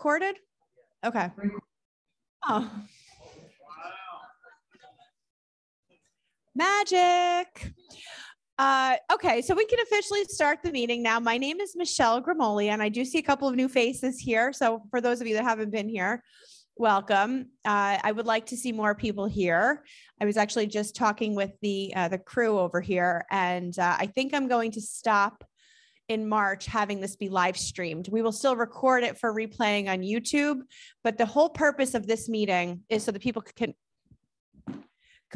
recorded? Okay. Oh. Magic. Okay, so we can officially start the meeting now. My name is Michelle Grimoli, and I do see a couple of new faces here. So for those of you that haven't been here, welcome. I would like to see more people here. I was actually just talking with the crew over here, and I think I'm going to stop in March having this be live streamed. We will still record it for replaying on YouTube, but the whole purpose of this meeting is so that people can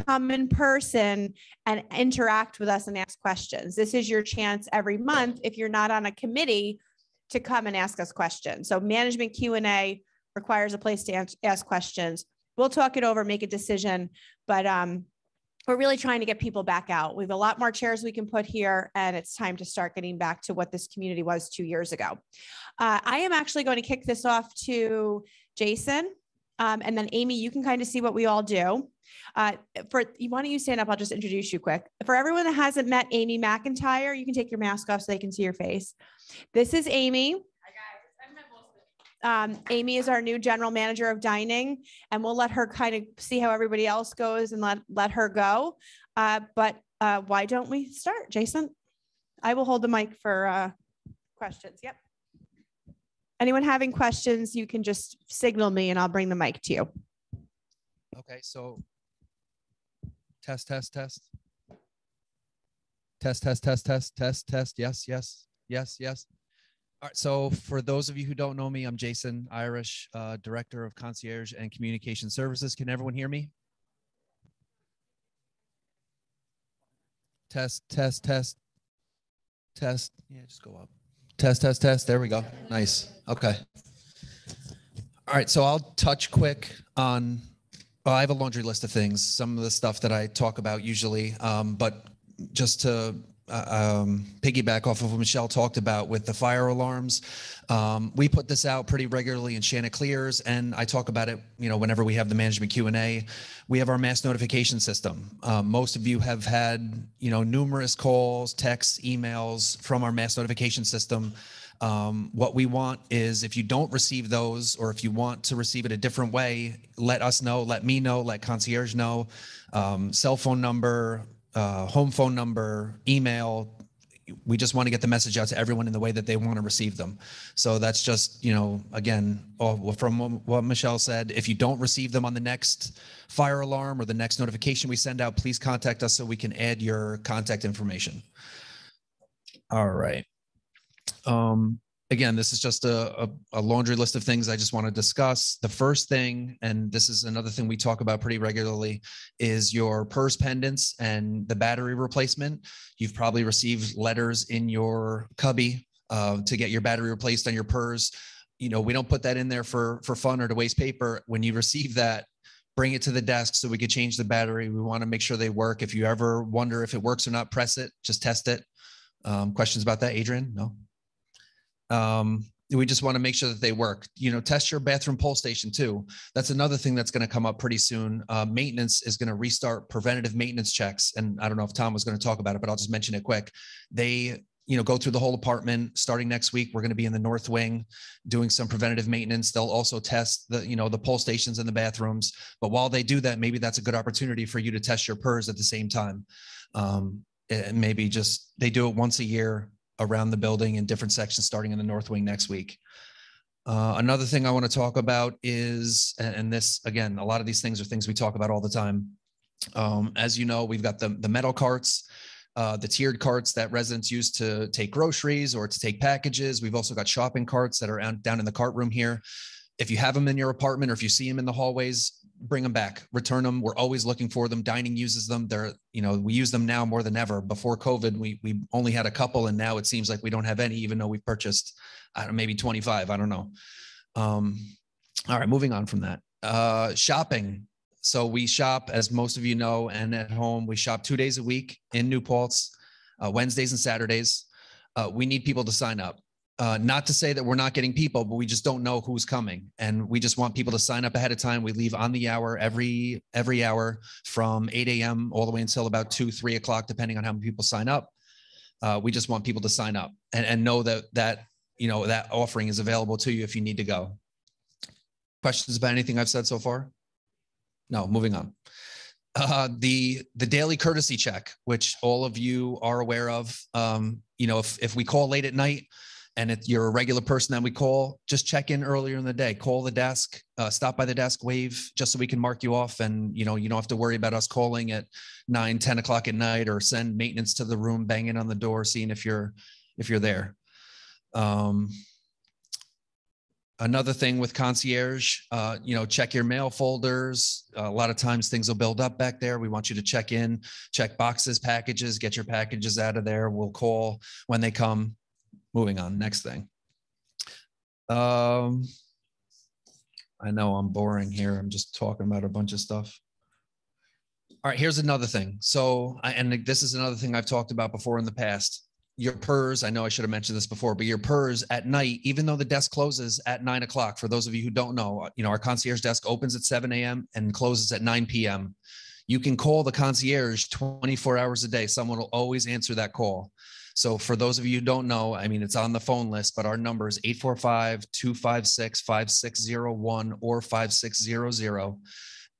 come in person and interact with us and ask questions. This is your chance every month, if you're not on a committee, to come and ask us questions. So management Q&A requires a place to ask questions. We'll talk it over, make a decision, but we're really trying to get people back out. We have a lot more chairs we can put here, and it's time to start getting back to what this community was 2 years ago. I am actually going to kick this off to Jason, and then Amy, you can kind of see what we all do. Why don't you stand up? I'll just introduce you quick. For everyone that hasn't met Amy McIntyre, you can take your mask off so they can see your face. This is Amy. Amy is our new general manager of dining, and we'll let her kind of see how everybody else goes and let her go. But why don't we start, Jason? I will hold the mic for questions. Yep. Anyone having questions, you can just signal me and I'll bring the mic to you. Okay, so test. Yes. All right, so for those of you who don't know me, I'm Jason Irish, Director of Concierge and Communication Services. Can everyone hear me? Test. Yeah, just go up. Test. There we go. Nice. Okay. All right, so I'll touch quick on, I have a laundry list of things, some of the stuff that I talk about usually, but just to piggyback off of what Michelle talked about with the fire alarms. We put this out pretty regularly in Chanticleers, and I talk about it, whenever we have the management Q&A. We have our mass notification system. Most of you have had, numerous calls, texts, emails from our mass notification system. What we want is, if you don't receive those, or if you want to receive it a different way, let us know, let me know, let Concierge know. Cell phone number, home phone number, email. We just want to get the message out to everyone in the way that they want to receive them. So that's just, again, from what Michelle said, if you don't receive them on the next fire alarm or the next notification we send out, please contact us so we can add your contact information. All right. Again, this is just a laundry list of things I just want to discuss. The first thing, and this is another thing we talk about pretty regularly, is your purse pendants and the battery replacement. You've probably received letters in your cubby to get your battery replaced on your purse. We don't put that in there for fun or to waste paper. When you receive that, bring it to the desk so we could change the battery. We want to make sure they work. If you ever wonder if it works or not, press it, just test it. Questions about that, Adrian? No? We just want to make sure that they work. Test your bathroom pull station too. That's another thing that's going to come up pretty soon. Maintenance is going to restart preventative maintenance checks. And I don't know if Tom was going to talk about it, but I'll just mention it quick. They, go through the whole apartment. Starting next week, we're going to be in the north wing doing some preventative maintenance. They'll also test the pull stations in the bathrooms. But while they do that, maybe that's a good opportunity for you to test your PERS at the same time. And maybe just, they do it once a year around the building in different sections, starting in the north wing next week. Another thing I want to talk about is, and this, again, a lot of these things are things we talk about all the time. As you know, we've got the metal carts, the tiered carts that residents use to take groceries or to take packages. We've also got shopping carts that are down in the cart room here. If you have them in your apartment, or if you see them in the hallways, bring them back, return them. We're always looking for them. Dining uses them. We use them now more than ever. Before COVID, we only had a couple, and now it seems like we don't have any, even though we purchased, maybe 25. I don't know. All right, moving on from that. Shopping. So we shop, as most of you know, and at home, we shop 2 days a week in New Paltz, Wednesdays and Saturdays. We need people to sign up. Not to say that we're not getting people, but we just don't know who's coming. And we just want people to sign up ahead of time. We leave on the hour every hour from 8 a.m. all the way until about 2, 3 o'clock, depending on how many people sign up. We just want people to sign up and know that offering is available to you if you need to go. Questions about anything I've said so far? No, moving on. The daily courtesy check, which all of you are aware of. You know, if we call late at night and if you're a regular person that we call, just check in earlier in the day, call the desk, stop by the desk, wave, just so we can mark you off. And, you know, you don't have to worry about us calling at 9, 10 o'clock at night or send maintenance to the room, banging on the door, seeing if you're there. Another thing with Concierge, you know, check your mail folders. A lot of times things will build up back there. We want you to check in, check boxes, packages, get your packages out of there. We'll call when they come. Moving on, next thing. I know I'm boring here. I'm just talking about a bunch of stuff. All right, here's another thing. So, and this is another thing I've talked about before in the past. Your PERS, I know I should have mentioned this before, but your PERS at night, even though the desk closes at 9 o'clock, for those of you who don't know, you know, our concierge desk opens at 7 a.m. and closes at 9 p.m. You can call the concierge 24 hours a day. Someone will always answer that call. So for those of you who don't know, I mean, it's on the phone list, but our number is 845-256-5601 or 5600.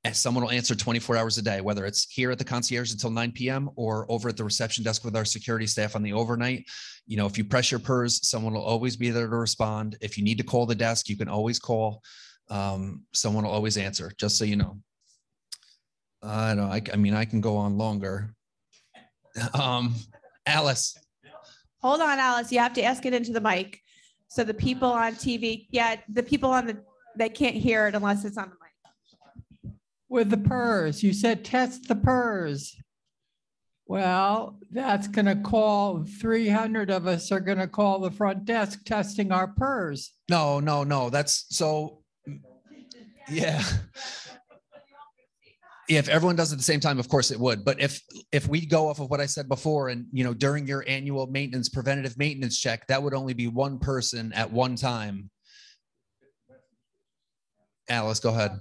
And someone will answer 24 hours a day, whether it's here at the concierge until 9 p.m. or over at the reception desk with our security staff on the overnight. You know, if you press your PERS, someone will always be there to respond. If you need to call the desk, you can always call. Someone will always answer, just so you know. I mean, I can go on longer. Alice. Hold on, Alice. You have to ask it into the mic. So the people on TV, the people they can't hear it unless it's on the mic. With the PERS, you said test the PERS. Well, that's going to call 300 of us are going to call the front desk testing our PERS. No. That's so, yeah. If everyone does it at the same time, of course it would. But if we go off of what I said before and, you know, during your annual preventative maintenance check, that would only be one person at one time. Alice, go ahead.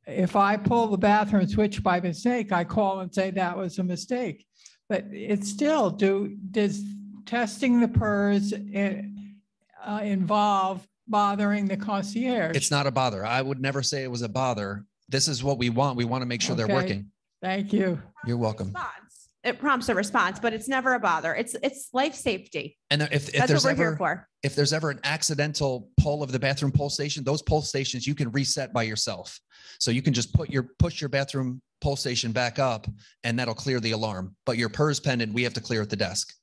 If I pull the bathroom switch by mistake, I call and say that was a mistake. But it's still, does testing the PERS involve bothering the concierge? It's not a bother. I would never say it was a bother. This is what we want. We want to make sure they're working. Thank you. You're welcome. It prompts a response, but it's never a bother. It's life safety. And if that's there's what we're here for. If there's ever an accidental pull of the bathroom pull station, those pull stations you can reset by yourself. So you can just push your bathroom pull station back up, and that'll clear the alarm. But your PERS pendant, we have to clear at the desk.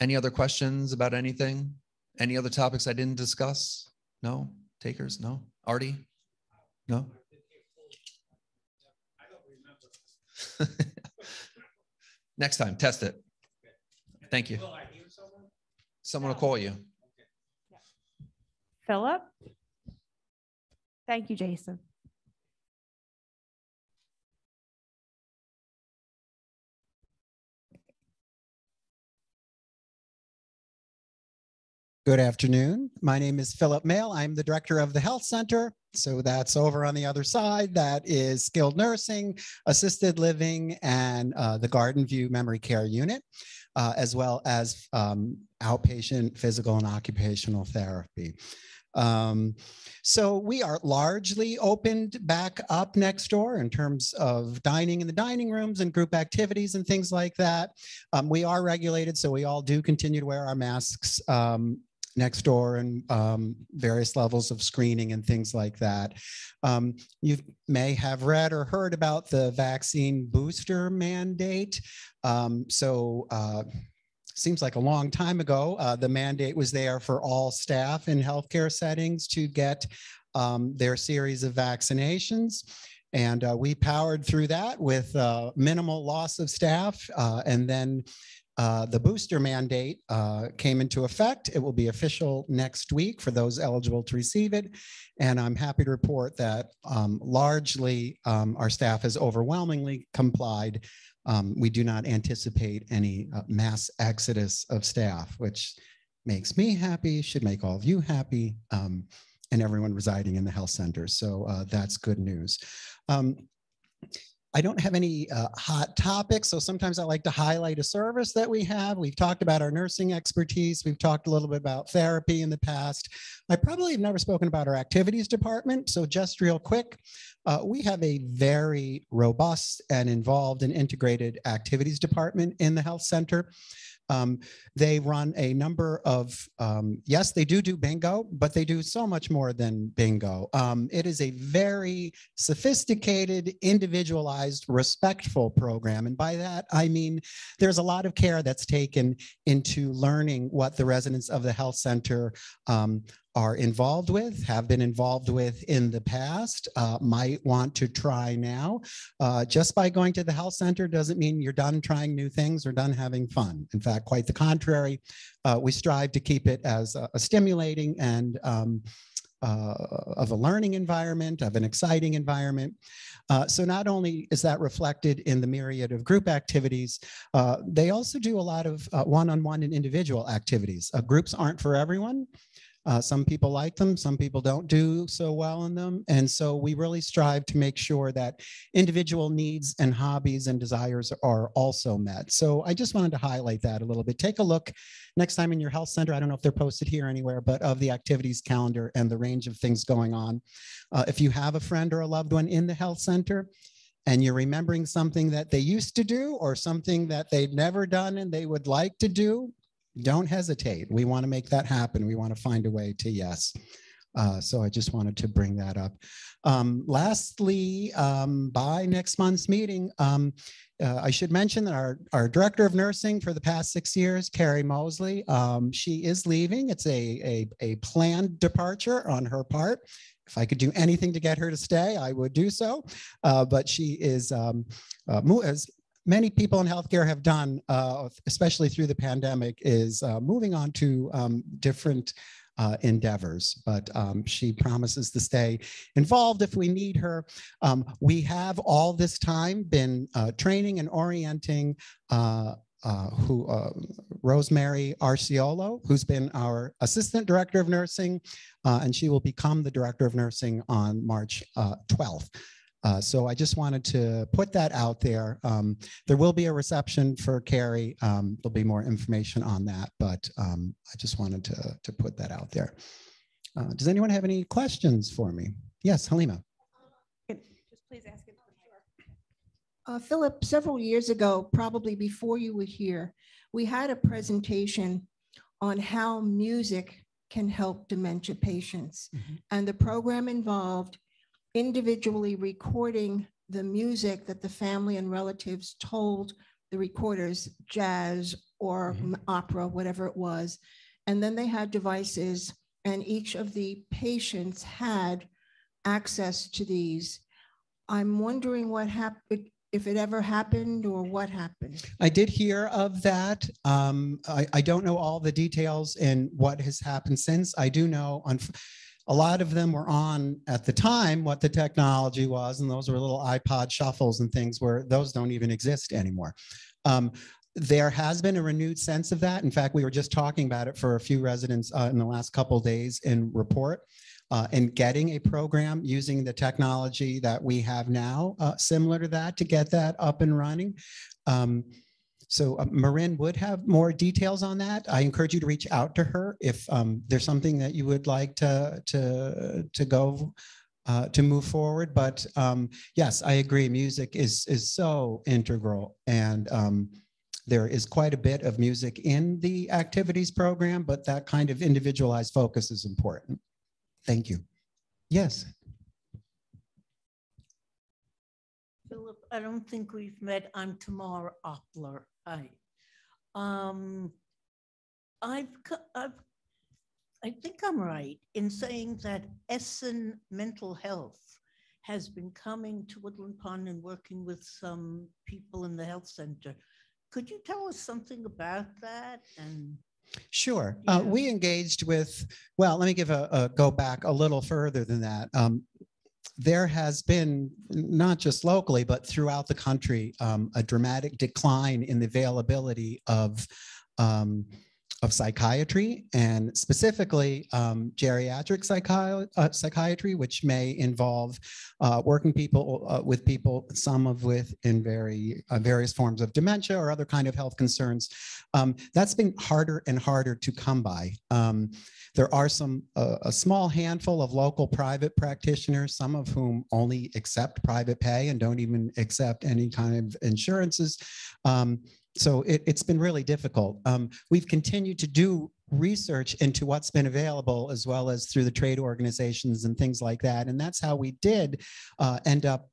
Any other questions about anything? Any other topics I didn't discuss? No takers? No. Artie? No. Next time, test it. Thank you. Someone will call you. Philip? Thank you, Jason. Good afternoon. My name is Philip Mail. I'm the director of the health center. So that's over on the other side. That is skilled nursing, assisted living, and the Garden View Memory Care Unit, as well as outpatient physical and occupational therapy. So we are largely opened back up next door in terms of dining in the dining rooms and group activities and things like that. We are regulated, so we all do continue to wear our masks next door and various levels of screening and things like that. You may have read or heard about the vaccine booster mandate. Seems like a long time ago, the mandate was there for all staff in healthcare settings to get their series of vaccinations. And we powered through that with minimal loss of staff. And then the booster mandate came into effect. It will be official next week for those eligible to receive it. And I'm happy to report that largely our staff has overwhelmingly complied. We do not anticipate any mass exodus of staff, which makes me happy, should make all of you happy, and everyone residing in the health center. So that's good news. I don't have any hot topics, so sometimes I like to highlight a service that we have. We've talked about our nursing expertise. We've talked a little bit about therapy in the past. I probably have never spoken about our activities department, so just real quick, we have a very robust and involved and integrated activities department in the health center. They run a number of, yes, they do bingo, but they do so much more than bingo. It is a very sophisticated, individualized, respectful program. And by that, I mean, there's a lot of care that's taken into learning what the residents of the health center are involved with, have been involved with in the past, might want to try now. Just by going to the health center doesn't mean you're done trying new things or done having fun. In fact, quite the contrary, we strive to keep it as a stimulating and of a learning environment, of an exciting environment. So not only is that reflected in the myriad of group activities, they also do a lot of one-on-one and individual activities. Groups aren't for everyone. Some people like them, some people don't do so well in them. And so we really strive to make sure that individual needs and hobbies and desires are also met. So I just wanted to highlight that a little bit. Take a look next time in your health center. I don't know if they're posted here anywhere, but of the activities calendar and the range of things going on. If you have a friend or a loved one in the health center, and you're remembering something that they used to do or something that they've never done and they would like to do, don't hesitate. We want to make that happen. We want to find a way to yes. So I just wanted to bring that up. Lastly, by next month's meeting, I should mention that our director of nursing for the past 6 years, Carrie Mosley, she is leaving. It's a planned departure on her part. If I could do anything to get her to stay, I would do so. But she is, as many people in healthcare have done, especially through the pandemic, is moving on to different endeavors, but she promises to stay involved if we need her. We have all this time been training and orienting Rosemary Arciolo, who's been our assistant director of nursing, and she will become the director of nursing on March 12th. So I just wanted to put that out there. There will be a reception for Carrie. There'll be more information on that, but I just wanted to put that out there. Does anyone have any questions for me? Yes, Halima. Just please ask it. Philip, several years ago, probably before you were here, we had a presentation on how music can help dementia patients. Mm-hmm. And the program involved individually recording the music that the family and relatives told the recorders, jazz or opera, whatever it was. And then they had devices, and each of the patients had access to these. I'm wondering what happened, if it ever happened or what happened. I did hear of that. I don't know all the details and what has happened since. I do know a lot of them were on at the time what the technology was, and those were little iPod shuffles and things where those don't even exist anymore. There has been a renewed sense of that. In fact, we were just talking about it for a few residents in the last couple of days in report, and getting a program using the technology that we have now, similar to that, to get that up and running. So Marin would have more details on that. I encourage you to reach out to her if there's something that you would like to move forward. But yes, I agree. Music is so integral, and there is quite a bit of music in the activities program, but that kind of individualized focus is important. Thank you. Yes. Philip, I don't think we've met. I'm Tamara Oppler. Hi. I think I'm right in saying that Essen Mental Health has been coming to Woodland Pond and working with some people in the health center. Could you tell us something about that? And sure. Yeah. We engaged with, well, let me give go back a little further than that. There has been, not just locally, but throughout the country, a dramatic decline in the availability of of psychiatry, and specifically geriatric psychiatry, which may involve working with people, some of with in various forms of dementia or other kind of health concerns. That's been harder and harder to come by. There are a small handful of local private practitioners, some of whom only accept private pay and don't even accept any kind of insurances. So it's been really difficult. We've continued to do research into what's been available, as well as through the trade organizations and things like that. And that's how we did end up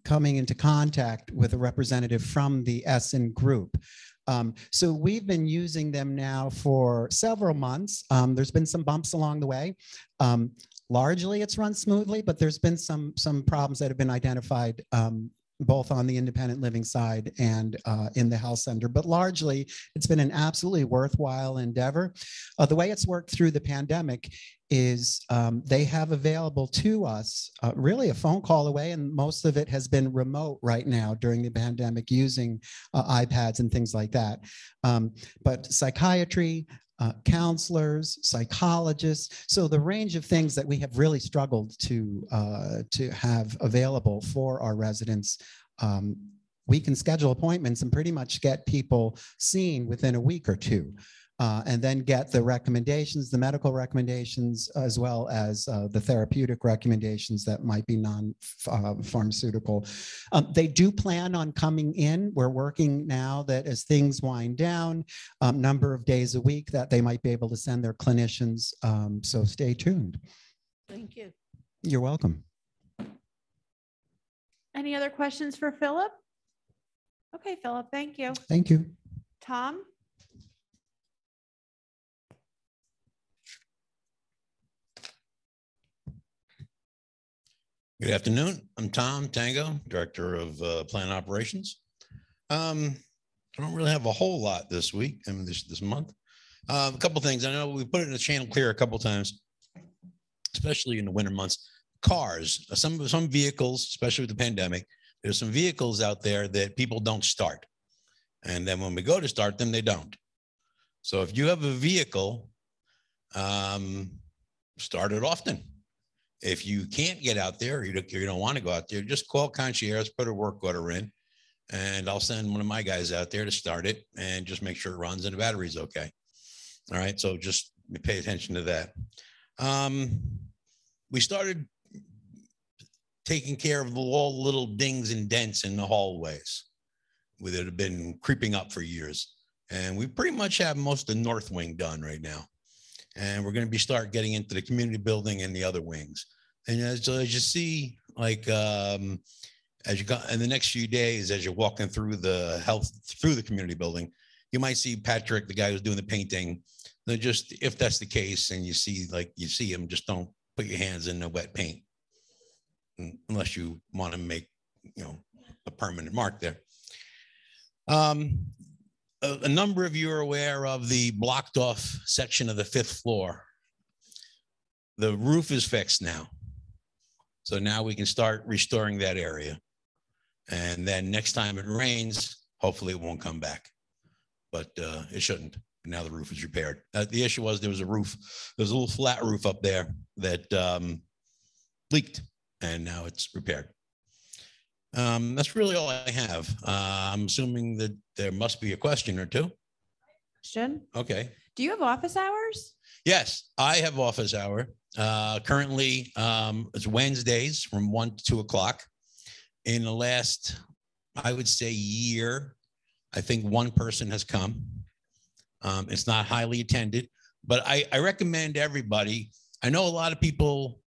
coming into contact with a representative from the Essen group. So we've been using them now for several months. There's been some bumps along the way. Largely it's run smoothly, but there's been some problems that have been identified both on the independent living side and in the health center. But largely, it's been an absolutely worthwhile endeavor. The way it's worked through the pandemic is they have available to us really a phone call away, and most of it has been remote right now during the pandemic using iPads and things like that. But psychiatry, counselors, psychologists. So the range of things that we have really struggled to have available for our residents. We can schedule appointments and pretty much get people seen within a week or two. And then get the recommendations, the medical recommendations, as well as the therapeutic recommendations that might be non-pharmaceutical. They do plan on coming in. We're working now that as things wind down, number of days a week that they might be able to send their clinicians. So stay tuned. Thank you. You're welcome. Any other questions for Philip? Okay, Philip, thank you. Thank you. Tom? Good afternoon. I'm Tom Tango, Director of Plant Operations. I don't really have a whole lot this week, this month. A couple things. I know we put it in the channel clear a couple times, especially in the winter months. Cars, some vehicles, especially with the pandemic, there's some vehicles out there that people don't start. And then when we go to start them, they don't. So if you have a vehicle, start it often. If you can't get out there, or you don't want to go out there, just call Concierge, put a work order in, and I'll send one of my guys out there to start it and just make sure it runs and the battery's okay. All right, so just pay attention to that. We started taking care of all the little dings and dents in the hallways that have been creeping up for years. And we pretty much have most of the north wing done right now. And we're going to start getting into the community building and the other wings. And as you see, like as you go in the next few days, as you're walking through the community building, you might see Patrick, the guy who's doing the painting. Then just if that's the case, and you see him, just don't put your hands in the wet paint, unless you want to make a permanent mark there. A number of you are aware of the blocked off section of the 5th floor. The roof is fixed now. So now we can start restoring that area. And then next time it rains, hopefully it won't come back, but it shouldn't. Now the roof is repaired. The issue was there was a little flat roof up there that leaked, and now it's repaired. That's really all I have. I'm assuming that there must be a question or two. Question? Okay. Do you have office hours? Yes, I have office hour. Currently, it's Wednesdays from 1 to 2 o'clock. In the last, I would say, year, I think one person has come. It's not highly attended, but I recommend everybody. I know a lot of people,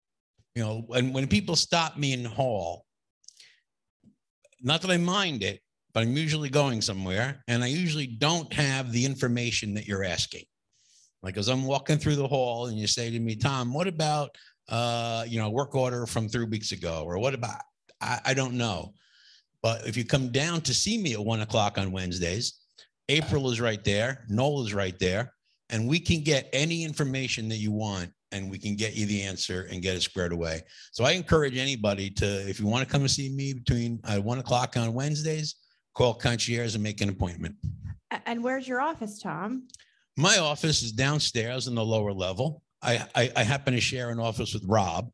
when people stop me in the hall, not that I mind it, but I'm usually going somewhere, and I usually don't have the information that you're asking. Like as I'm walking through the hall and you say to me, Tom, what about, work order from 3 weeks ago? Or what about, I don't know. But if you come down to see me at 1 o'clock on Wednesdays, April is right there, Noel is right there, and we can get any information that you want, and we can get you the answer and get it squared away. So I encourage anybody to, if you want to come and see me between 1 o'clock on Wednesdays, call Concierge and make an appointment. And where's your office, Tom? My office is downstairs in the lower level. I happen to share an office with Rob.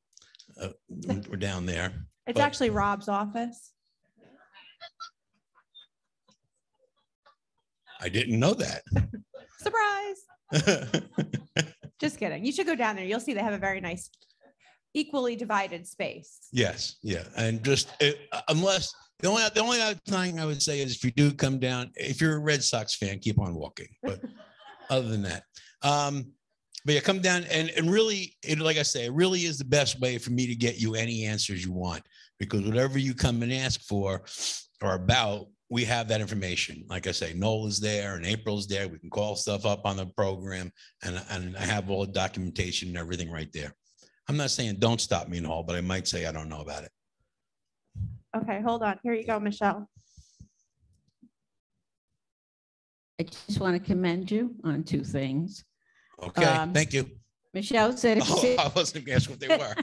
We're down there. It's actually Rob's office. I didn't know that. Surprise. Just kidding. You should go down there. You'll see they have a very nice, equally divided space. Yes, yeah. And just unless the only other thing I would say is if you do come down, if you're a Red Sox fan, keep on walking. But other than that, but yeah, come down and really, like I say, it really is the best way for me to get you any answers you want, because whatever you come and ask for or about, we have that information. Like I say, Noel is there and April's there. We can call stuff up on the program, and I have all the documentation and everything right there. I'm not saying don't stop me in the hall, but I might say I don't know about it. Okay, hold on. Here you go, Michelle. I just want to commend you on two things. Okay, thank you. Michelle said, if you see, I wasn't going to ask what they were.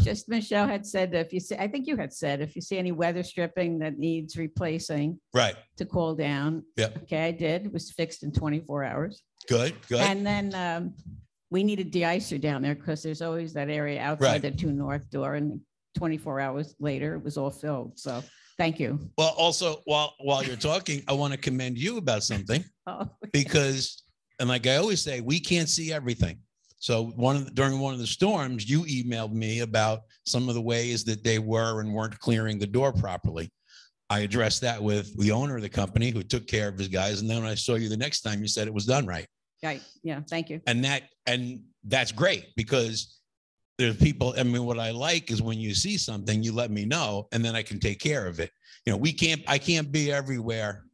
just Michelle had said that if you see, I think you had said, if you see any weather stripping that needs replacing, Right. to call down. Yep. Okay, I did. It was fixed in 24 hours. Good, good. And then we need a de-icer down there because there's always that area outside Right. the 2 north door, and 24 hours later, it was all filled. So thank you. Well, also, while you're talking, I want to commend you about something, Oh, because, and like I always say, we can't see everything. So during one of the storms, you emailed me about some of the ways that they were and weren't clearing the door properly. I addressed that with the owner of the company who took care of his guys. And then when I saw you the next time, you said it was done right. right. Yeah. Thank you. And that's great, because there's people, I mean, what I like is when you see something, you let me know, and then I can take care of it. You know, I can't be everywhere,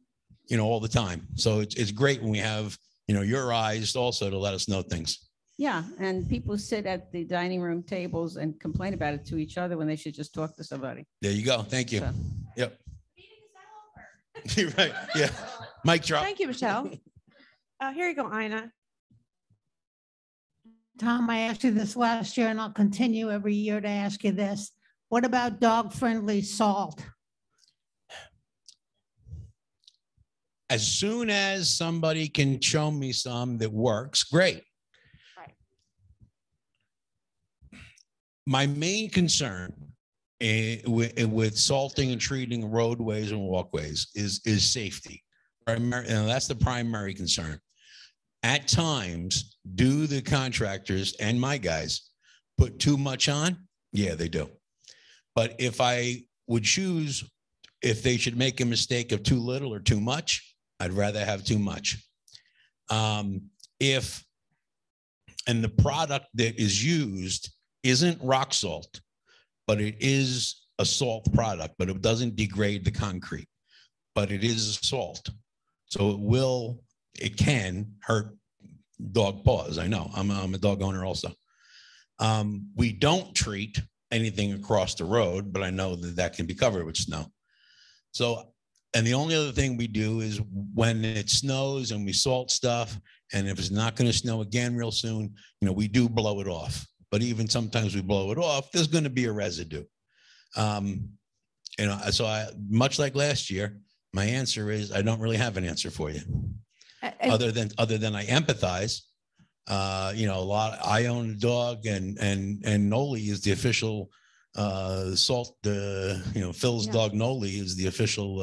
you know, all the time. So it's great when we have, you know, your eyes also to let us know things. Yeah. And people sit at the dining room tables and complain about it to each other when they should just talk to somebody. There you go. Thank you. So, Yep. You're right. Yeah. Mic drop. Thank you, Michelle. Here you go, Ina. Tom, I asked you this last year, and I'll continue every year to ask you this. What about dog-friendly salt? As soon as somebody can show me some that works, great. Right. My main concern with salting and treating roadways and walkways is safety. And that's the primary concern. At times, do the contractors and my guys put too much on? Yeah, they do. But if I would choose, if they should make a mistake of too little or too much, I'd rather have too much. And the product that is used isn't rock salt, but it is a salt product, but it doesn't degrade the concrete, but it is a salt. So it can hurt dog paws. I know, I'm a dog owner also. We don't treat anything across the road, but I know that can be covered with snow. So, and the only other thing we do is when it snows and we salt stuff, and if it's not going to snow again real soon, you know, we do blow it off. But even sometimes we blow it off, there's going to be a residue. You know, so much like last year, my answer is I don't really have an answer for you, other than I empathize. You know, I own a dog, and Noli is the official salt. You know, Phil's dog Noli is the official.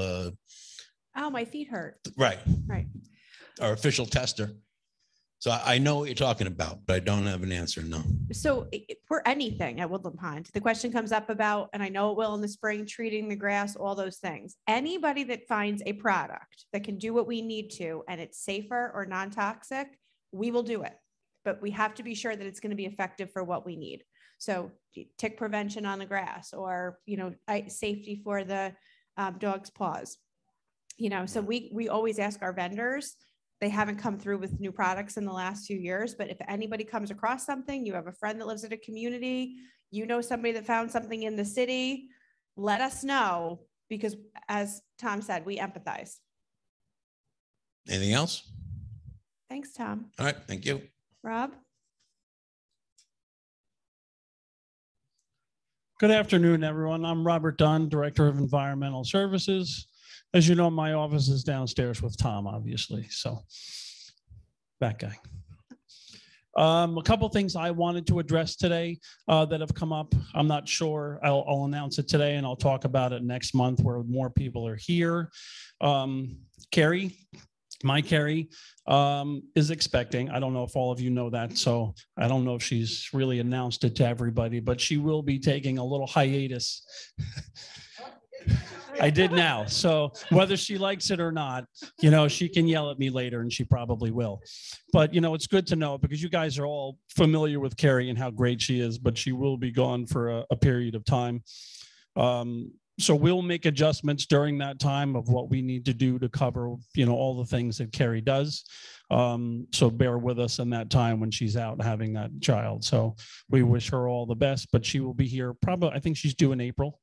Oh, my feet hurt. Right. Right. Our official tester. So I know what you're talking about, but I don't have an answer. No. So for anything at Woodland Pond, the question comes up about, and I know it will in the spring, treating the grass, all those things. Anybody that finds a product that can do what we need to, and it's safer or non-toxic, we will do it. But we have to be sure that it's going to be effective for what we need. So tick prevention on the grass, or, you know, safety for the dog's paws. You know, so we always ask our vendors. They haven't come through with new products in the last few years, but if anybody comes across something, you have a friend that lives in a community, you know somebody that found something in the city, let us know, because as Tom said, we empathize. Anything else? Thanks, Tom. All right. Thank you. Rob? Good afternoon, everyone. I'm Robert Dunn, Director of Environmental Services. As you know, my office is downstairs with Tom, obviously. So that guy. A couple things I wanted to address today that have come up. I'm not sure. I'll announce it today and I'll talk about it next month where more people are here. Carrie is expecting. I don't know if all of you know that, so I don't know if she's really announced it to everybody, but she will be taking a little hiatus. I did now. So whether she likes it or not, you know, she can yell at me later and she probably will. But, you know, it's good to know because you guys are all familiar with Carrie and how great she is, but she will be gone for a period of time. So we'll make adjustments during that time of what we need to do to cover, you know, all the things that Carrie does. So bear with us in that time when she's out having that child. So we wish her all the best, but she will be here probably, I think she's due in April.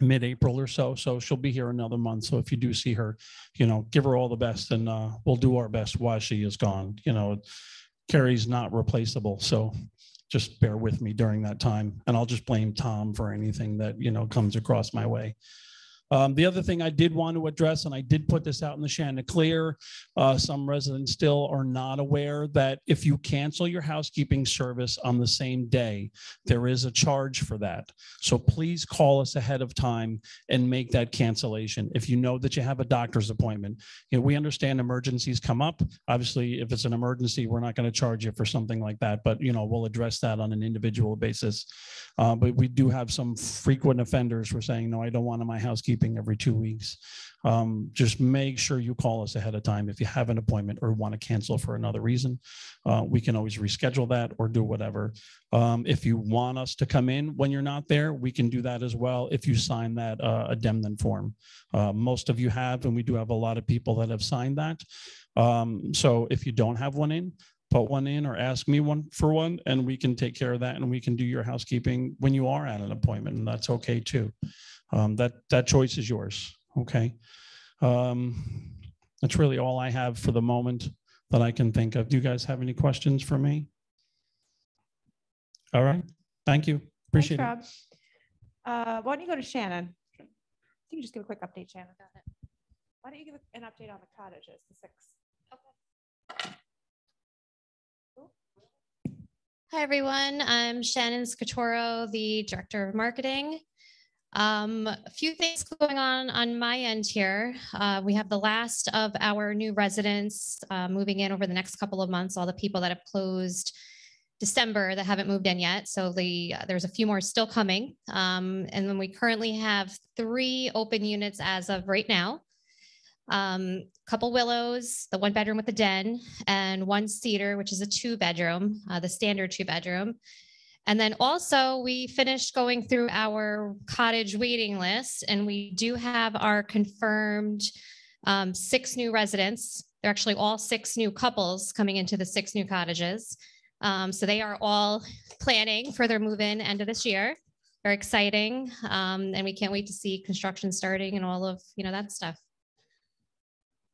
Mid-April or so. So she'll be here another month. So if you do see her, you know, give her all the best and we'll do our best while she is gone. You know, Carrie's not replaceable. So just bear with me during that time. And I'll just blame Tom for anything that, you know, comes across my way. The other thing I did want to address, and I did put this out in the Chanticleer, some residents still are not aware that if you cancel your housekeeping service on the same day, there is a charge for that. So please call us ahead of time and make that cancellation. If you know that you have a doctor's appointment, you know, we understand emergencies come up. Obviously, if it's an emergency, we're not going to charge you for something like that, but, you know, we'll address that on an individual basis. But we do have some frequent offenders who are saying, no, I don't want my housekeeping every 2 weeks. Just make sure you call us ahead of time if you have an appointment or want to cancel for another reason. We can always reschedule that or do whatever. If you want us to come in when you're not there, we can do that as well if you sign that addendum form. Most of you have, and we do have a lot of people that have signed that. So if you don't have one in, put one in or ask me for one, and we can take care of that, and we can do your housekeeping when you are at an appointment, and that's okay too. That choice is yours. Okay. That's really all I have for the moment that I can think of. Do you guys have any questions for me? All right. Thank you. Appreciate Thanks, Rob. Why don't you go to Shannon? You can just give a quick update, Shannon. Why don't you give an update on the cottages, the 6? Okay. Hi, everyone. I'm Shannon Scatoro, the Director of Marketing. A few things going on my end here. We have the last of our new residents moving in over the next couple of months, all the people that have closed December that haven't moved in yet. So there's a few more still coming. And then we currently have 3 open units as of right now. Couple Willows, the 1-bedroom with the den, and 1 Cedar, which is a 2-bedroom, the standard 2-bedroom. And then also we finished going through our cottage waiting list, and we do have our confirmed 6 new residents. They're actually all 6 new couples coming into the 6 new cottages. So they are all planning for their move-in end of this year. Very exciting. And we can't wait to see construction starting and all of, you know, that stuff.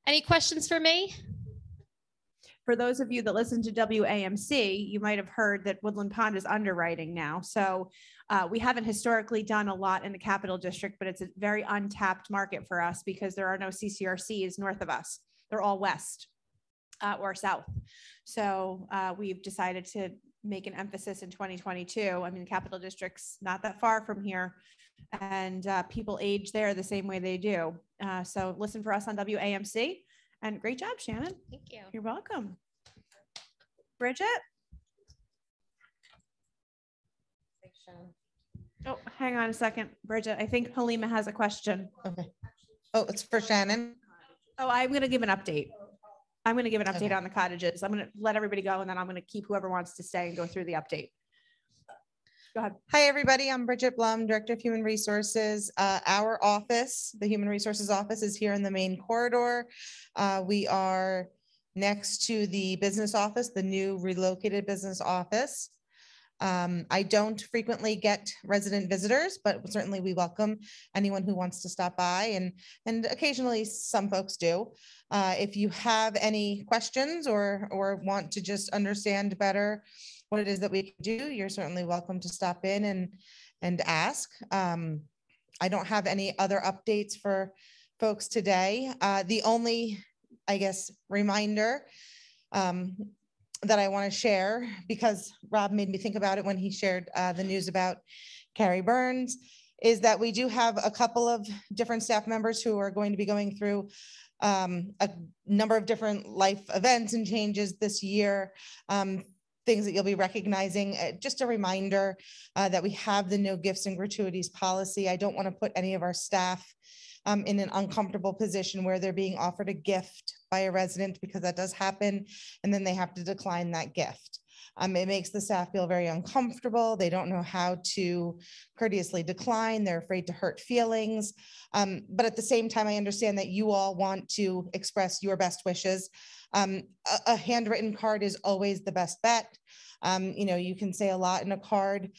Any questions for me? For those of you that listen to WAMC, you might have heard that Woodland Pond is underwriting now. So we haven't historically done a lot in the Capital District, but it's a very untapped market for us because there are no CCRCs north of us. They're all west or south. So we've decided to make an emphasis in 2022. I mean, the Capital District's not that far from here, and people age there the same way they do. So listen for us on WAMC. And great job, Shannon. Thank you. You're welcome. Bridget? Oh, hang on a second, Bridget. I think Halima has a question. Okay. Oh, it's for Shannon. Oh, I'm going to give an update. I'm going to give an update on the cottages. I'm going to let everybody go, and then I'm going to keep whoever wants to stay and go through the update. Go ahead. Hi, everybody. I'm Bridget Blum, Director of Human Resources. Our office, the Human Resources office, is here in the main corridor. We are next to the business office, the new relocated business office. I don't frequently get resident visitors, but certainly we welcome anyone who wants to stop by, and occasionally some folks do. If you have any questions or want to just understand better what it is that we can do, you're certainly welcome to stop in and ask. I don't have any other updates for folks today. The only, I guess, reminder that I want to share, because Rob made me think about it when he shared the news about Carrie Burns, is that we do have a couple of different staff members who are going to be going through a number of different life events and changes this year, things that you'll be recognizing. Just a reminder that we have the no gifts and gratuities policy. I don't want to put any of our staff in an uncomfortable position where they're being offered a gift by a resident, because that does happen, and then they have to decline that gift. It makes the staff feel very uncomfortable. They don't know how to courteously decline. They're afraid to hurt feelings. But at the same time, I understand that you all want to express your best wishes. A handwritten card is always the best bet. You know, you can say a lot in a card.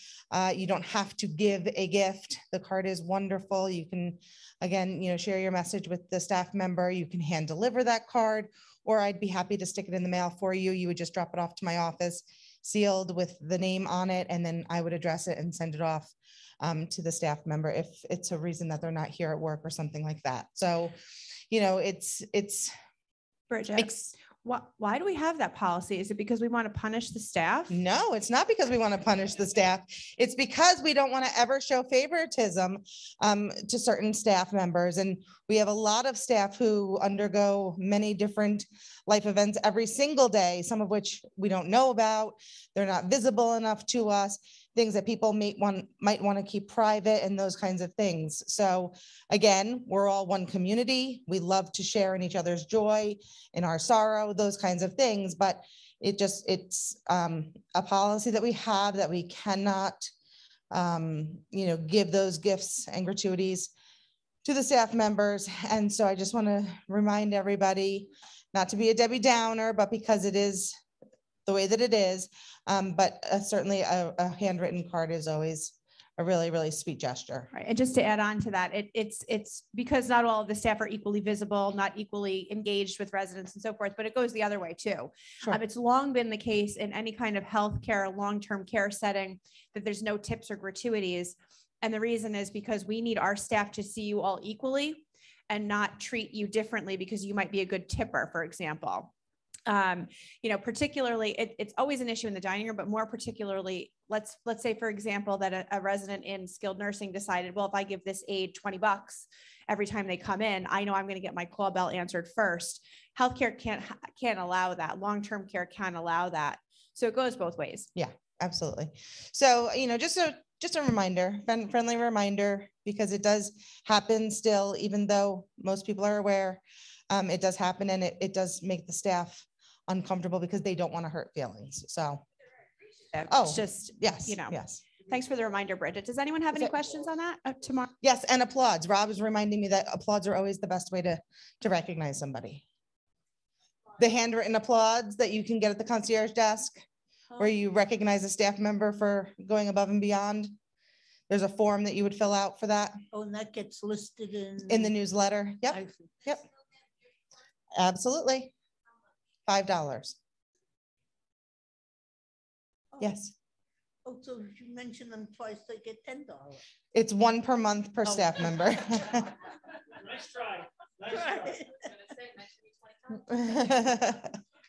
You don't have to give a gift. The card is wonderful. You can, again, you know, share your message with the staff member. You can hand deliver that card, or I'd be happy to stick it in the mail for you. You would just drop it off to my office, sealed with the name on it, and then I would address it and send it off to the staff member if it's a reason that they're not here at work or something like that. So, you know, it's Bridget, why do we have that policy? Is it because we want to punish the staff? No, it's not because we want to punish the staff. It's because we don't want to ever show favoritism to certain staff members. And we have a lot of staff who undergo many different life events every single day, some of which we don't know about. They're not visible enough to us, things that people might want to keep private, and those kinds of things. So again, we're all one community. We love to share in each other's joy, in our sorrow, those kinds of things. But it's a policy that we have that we cannot, you know, give those gifts and gratuities to the staff members. And so I just want to remind everybody not to be a Debbie Downer, but because it is the way that it is. But certainly a handwritten card is always a really, really sweet gesture. Right. And just to add on to that, it's because not all of the staff are equally visible, not equally engaged with residents and so forth, but it goes the other way too. Sure. It's long been the case in any kind of healthcare, long-term care setting that there's no tips or gratuities. And the reason is because we need our staff to see you all equally and not treat you differently because you might be a good tipper, for example. You know, particularly it's always an issue in the dining room, but more particularly, let's say, for example, that a resident in skilled nursing decided, well, if I give this aide $20 every time they come in, I know I'm going to get my call bell answered first. Healthcare can't allow that. Long-term care can't allow that. So it goes both ways. Yeah, absolutely. So, you know, just a reminder, friendly reminder, because it does happen still, even though most people are aware, it does happen, and it does make the staff uncomfortable because they don't want to hurt feelings. So, it's just, yes, you know, yes. Thanks for the reminder, Bridget. Does anyone have any questions on that tomorrow? Yes, and applauds. Rob is reminding me that applauds are always the best way to recognize somebody. The handwritten applauds that you can get at the concierge desk, where you recognize a staff member for going above and beyond. There's a form that you would fill out for that. Oh, and that gets listed in the newsletter. Yep. Yep. Absolutely. $5. Yes. Oh, so if you mention them twice, they get $10. It's one per month per staff member. Nice try. Nice try.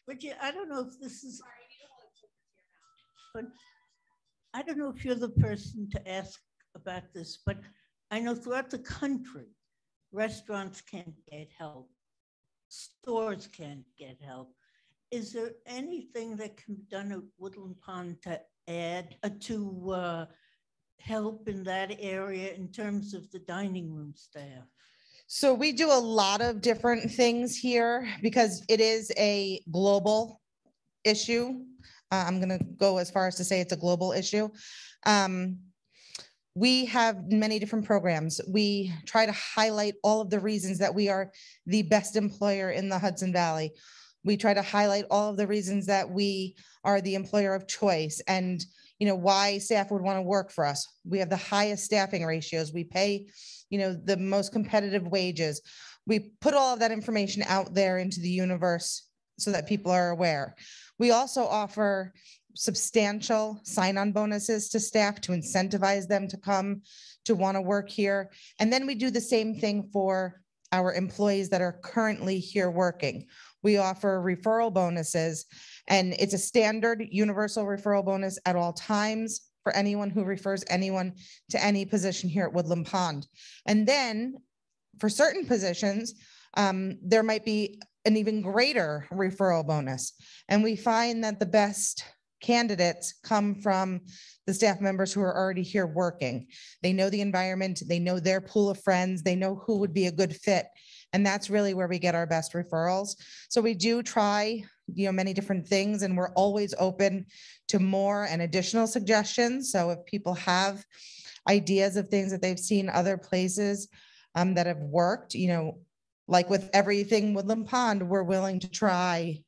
But I don't know if this is, but I don't know if you're the person to ask about this, but I know throughout the country, restaurants can't get help, stores can't get help. Is there anything that can be done at Woodland Pond to add to help in that area in terms of the dining room staff? So we do a lot of different things here because it is a global issue. I'm going to go as far as to say it's a global issue. We have many different programs. We try to highlight all of the reasons that we are the best employer in the Hudson Valley. We try to highlight all of the reasons that we are the employer of choice and, you know, why staff would want to work for us. We have the highest staffing ratios. We pay, you know, the most competitive wages. We put all of that information out there into the universe so that people are aware. We also offer substantial sign-on bonuses to staff to incentivize them to come to want to work here. And then we do the same thing for our employees that are currently here working. We offer referral bonuses, and it's a standard universal referral bonus at all times for anyone who refers anyone to any position here at Woodland Pond. And then for certain positions, there might be an even greater referral bonus. And we find that the best candidates come from the staff members who are already here working. They know the environment, they know their pool of friends, they know who would be a good fit. And that's really where we get our best referrals. So we do try, many different things, and we're always open to more and additional suggestions. So if people have ideas of things that they've seen other places that have worked, like with everything Woodland Pond, we're willing to try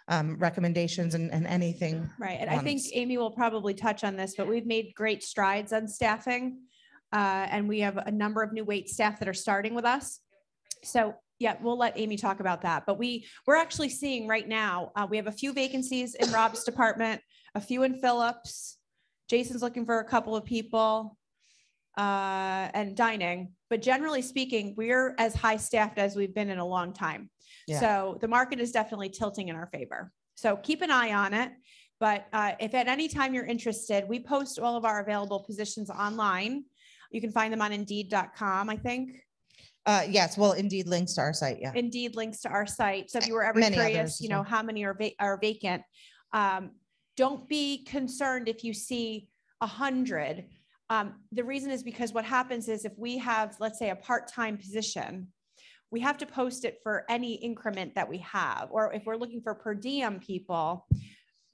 recommendations and anything. Right. And I think Amy will probably touch on this, but we've made great strides on staffing. And we have a number of new wait staff that are starting with us. So yeah, we'll let Amy talk about that. But we're actually seeing right now, we have a few vacancies in Rob's department, a few in Phillips. Jason's looking for a couple of people and dining. But generally speaking, we're as high staffed as we've been in a long time. Yeah. So the market is definitely tilting in our favor. So keep an eye on it. But if at any time you're interested, we post all of our available positions online. You can find them on Indeed.com, I think. Yes, well, Indeed links to our site. Yeah. Indeed links to our site. So if you were ever curious, how many are vacant, don't be concerned if you see 100. The reason is because what happens is if we have, let's say, a part-time position, we have to post it for any increment that we have. Or if we're looking for per diem people,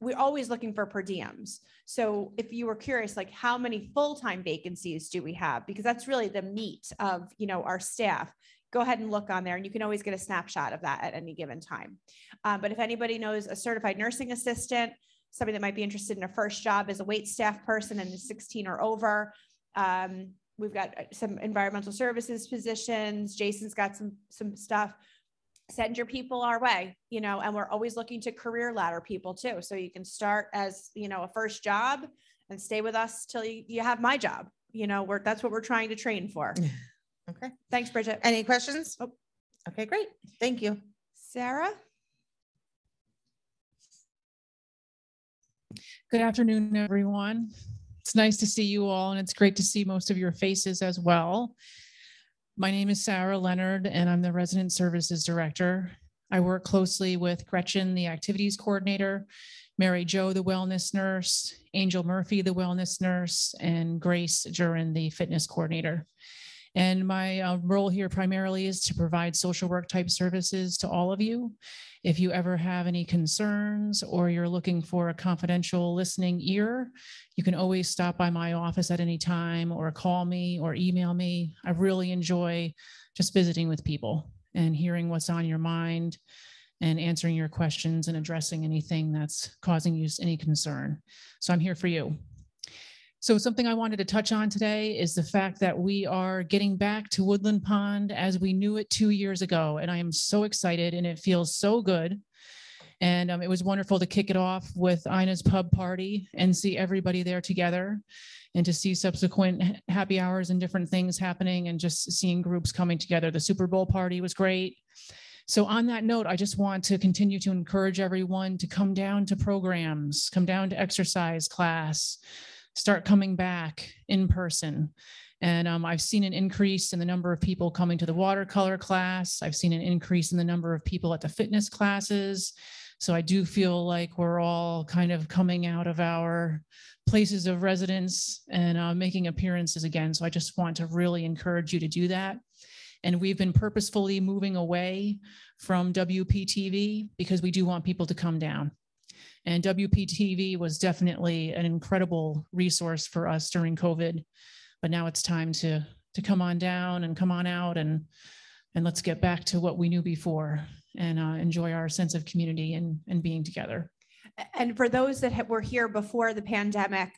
we're always looking for per diems. So if you were curious, like how many full-time vacancies do we have? Because that's really the meat of, our staff. Go ahead and look on there, and you can always get a snapshot of that at any given time. But if anybody knows a certified nursing assistant, somebody that might be interested in a first job as a wait staff person and is 16 or over, we've got some environmental services positions. Jason's got some stuff. Send your people our way, and we're always looking to career ladder people too. So you can start as, a first job and stay with us till you have my job. That's what we're trying to train for. Okay. Thanks, Bridget. Any questions? Oh, okay, great. Thank you. Sarah? Good afternoon, everyone. It's nice to see you all, and it's great to see most of your faces as well. My name is Sarah Leonard, and I'm the Resident Services Director. I work closely with Gretchen, the Activities Coordinator, Mary Jo, the Wellness Nurse, Angel Murphy, the Wellness Nurse, and Grace Jurin, the Fitness Coordinator. And my role here primarily is to provide social work type services to all of you. If you ever have any concerns or you're looking for a confidential listening ear, you can always stop by my office at any time or call me or email me. I really enjoy just visiting with people and hearing what's on your mind and answering your questions and addressing anything that's causing you any concern. So I'm here for you. So something I wanted to touch on today is the fact that we are getting back to Woodland Pond as we knew it 2 years ago. And I am so excited, and it feels so good. And it was wonderful to kick it off with Ina's Pub Party and see everybody there together, and to see subsequent happy hours and different things happening, and just seeing groups coming together. The Super Bowl party was great. So on that note, I just want to continue to encourage everyone to come down to programs, come down to exercise class, start coming back in person. And I've seen an increase in the number of people coming to the watercolor class. I've seen an increase in the number of people at the fitness classes. So I do feel like we're all kind of coming out of our places of residence and making appearances again. So I just want to really encourage you to do that. And we've been purposefully moving away from WPTV because we do want people to come down. And WPTV was definitely an incredible resource for us during COVID, but now it's time to come on down and come on out, and let's get back to what we knew before and enjoy our sense of community and being together. And for those that were here before the pandemic,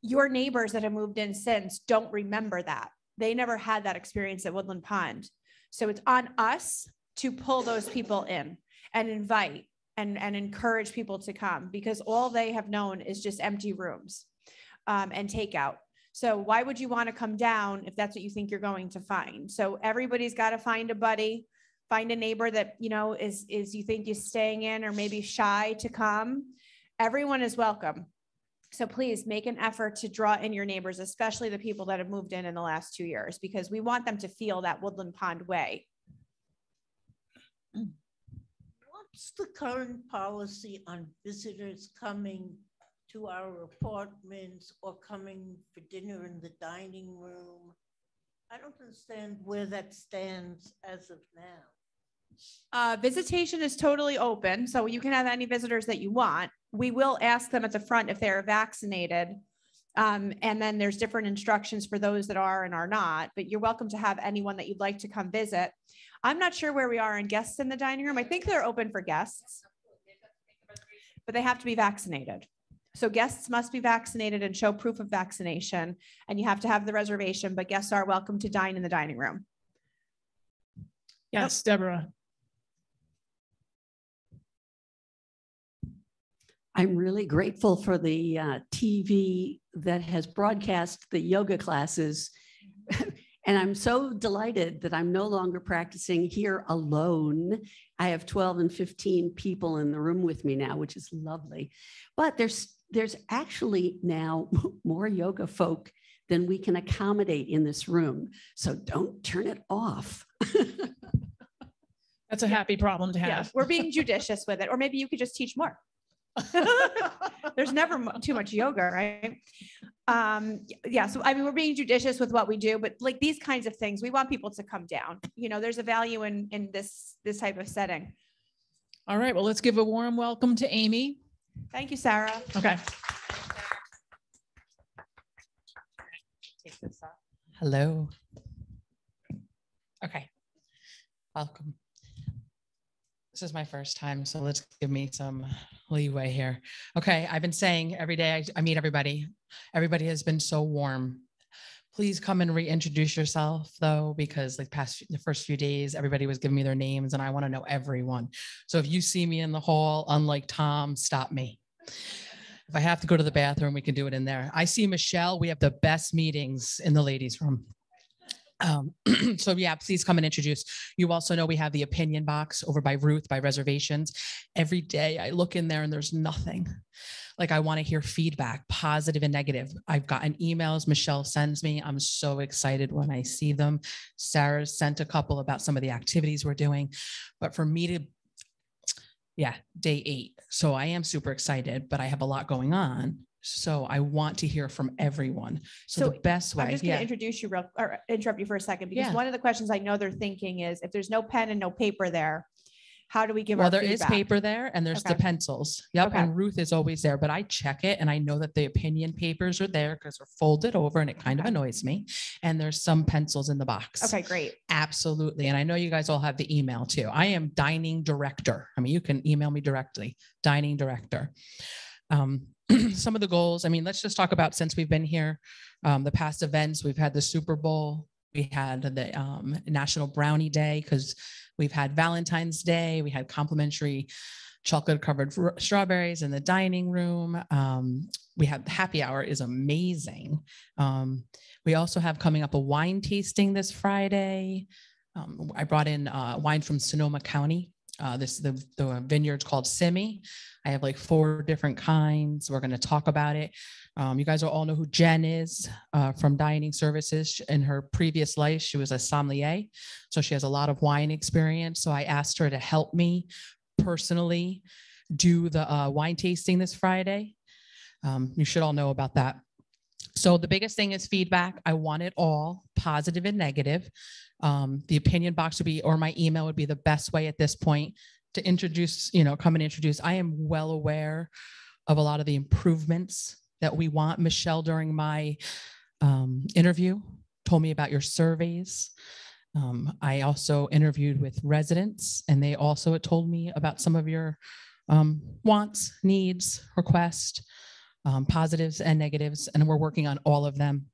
your neighbors that have moved in since don't remember that. They never had that experience at Woodland Pond. So it's on us to pull those people in and invite and encourage people to come, because all they have known is just empty rooms and takeout. So why would you want to come down if that's what you think you're going to find? So everybody's got to find a buddy, find a neighbor that, you know, is you think is staying in or maybe shy to come. Everyone is welcome. So please make an effort to draw in your neighbors, especially the people that have moved in the last 2 years, because we want them to feel that Woodland Pond way. What's the current policy on visitors coming to our apartments or coming for dinner in the dining room? I don't understand where that stands as of now. Visitation is totally open, so you can have any visitors that you want. We will ask them at the front if they're vaccinated. And then there's different instructions for those that are and are not, but you're welcome to have anyone that you'd like to come visit. I'm not sure where we are in guests in the dining room. I think they're open for guests, but they have to be vaccinated. So guests must be vaccinated and show proof of vaccination, and you have to have the reservation, but guests are welcome to dine in the dining room. Yes, Deborah. I'm really grateful for the TV that has broadcast the yoga classes. And I'm so delighted that I'm no longer practicing here alone. I have 12 and 15 people in the room with me now, which is lovely. But there's actually now more yoga folk than we can accommodate in this room. So don't turn it off. That's a happy problem to have. Yeah, we're being judicious with it. Or maybe you could just teach more. There's never too much yoga, right? Yeah, so I mean, we're being judicious with what we do, but like these kinds of things, we want people to come down. You know, there's a value in this type of setting. All right, well, let's give a warm welcome to Amy. Thank you, Sarah. Okay. Take this off. Hello. Okay, welcome. This is my first time, so let's give me some leeway here. Okay, I've been saying every day I meet everybody. Everybody has been so warm. Please come and reintroduce yourself though, because like the first few days, everybody was giving me their names and I want to know everyone. So if you see me in the hall, unlike Tom, stop me. If I have to go to the bathroom, we can do it in there. I see Michelle, we have the best meetings in the ladies' room. So yeah, please come and introduce. You also know we have the opinion box over by Ruth by reservations. Every day I look in there and there's nothing. Like I want to hear feedback, positive and negative. I've gotten emails Michelle sends me. I'm so excited when I see them. Sarah sent a couple about some of the activities we're doing, but for me to, yeah, day 8. So I am super excited, but I have a lot going on. So I want to hear from everyone. So the best way. I'm just going to introduce you or interrupt you for a second, because one of the questions I know they're thinking is if there's no pen and no paper there, how do we give our feedback? Well, there is paper there and there's the pencils. Yep. Okay. And Ruth is always there, but I check it and I know that the opinion papers are there because they're folded over and it kind of annoys me. And there's some pencils in the box. Okay, great. Absolutely. And I know you guys all have the email too. I am dining director. I mean, you can email me directly, dining director. Some of the goals, I mean, let's just talk about since we've been here, the past events, we've had the Super Bowl, we had the National Brownie Day, because we've had Valentine's Day, we had complimentary chocolate covered strawberries in the dining room. We have happy hour is amazing. We also have coming up a wine tasting this Friday. I brought in wine from Sonoma County. The vineyard's called Simi. I have like 4 different kinds. We're going to talk about it. You guys all know who Jen is from Dining Services. In her previous life, she was a sommelier. So she has a lot of wine experience. So I asked her to help me personally do the wine tasting this Friday. You should all know about that. So the biggest thing is feedback. I want it all, positive and negative. The opinion box would be, or my email would be the best way at this point to introduce, come and introduce. I am well aware of a lot of the improvements that we want. Michelle, during my interview, told me about your surveys. I also interviewed with residents, and they also had told me about some of your wants, needs, requests, positives and negatives, and we're working on all of them.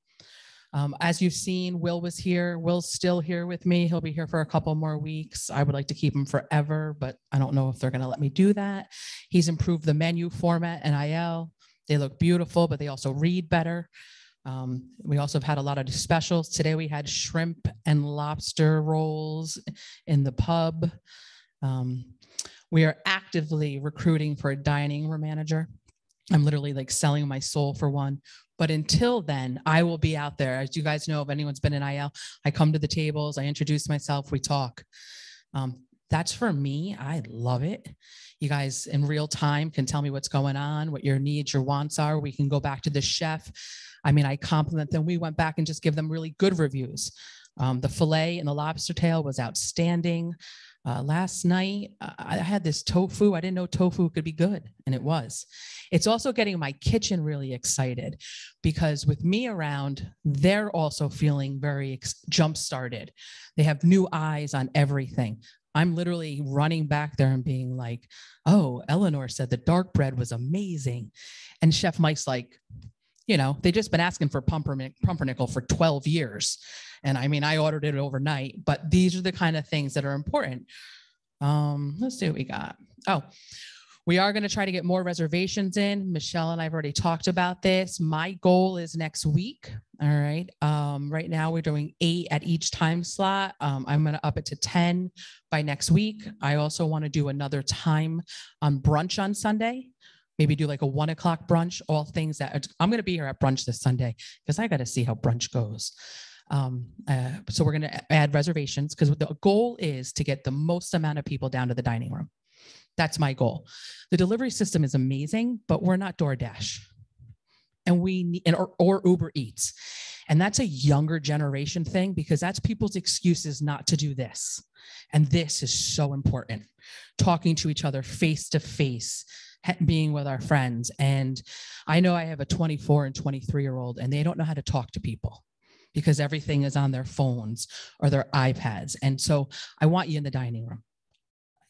As you've seen, Will was here. Will's still here with me. He'll be here for a couple more weeks. I would like to keep him forever, but I don't know if they're going to let me do that. He's improved the menu format and IL. They look beautiful, but they also read better. We also have had a lot of specials. Today we had shrimp and lobster rolls in the pub. We are actively recruiting for a dining room manager. I'm literally like selling my soul for one. But until then, I will be out there. As you guys know, if anyone's been in IL, I come to the tables, I introduce myself, we talk. That's for me. I love it. You guys in real time can tell me what's going on, what your needs, your wants are. We can go back to the chef. I mean, I compliment them. We went back and just give them really good reviews. The filet and the lobster tail was outstanding. Last night, I had this tofu. I didn't know tofu could be good, and it was. It's also getting my kitchen really excited because with me around, they're also feeling very jump-started. They have new eyes on everything. I'm literally running back there and being like, oh, Eleanor said the dark bread was amazing. And Chef Mike's like, you know, they just been asking for pumpernickel for 12 years. And I mean, I ordered it overnight, but these are the kind of things that are important. Let's see what we got. Oh, we are going to try to get more reservations in. Michelle and I've already talked about this. My goal is next week. All right. Right now we're doing 8 at each time slot. I'm going to up it to 10 by next week. I also want to do another time on brunch on Sunday. Maybe do like a 1 o'clock brunch, all things that I'm going to be here at brunch this Sunday because I got to see how brunch goes. So we're going to add reservations because the goal is to get the most amount of people down to the dining room. That's my goal. The delivery system is amazing, but we're not DoorDash and we need, or Uber Eats. And that's a younger generation thing because that's people's excuses not to do this. And this is so important. Talking to each other face to face, being with our friends. And I know I have a 24 and 23-year-old and they don't know how to talk to people because everything is on their phones or their iPads. And so I want you in the dining room.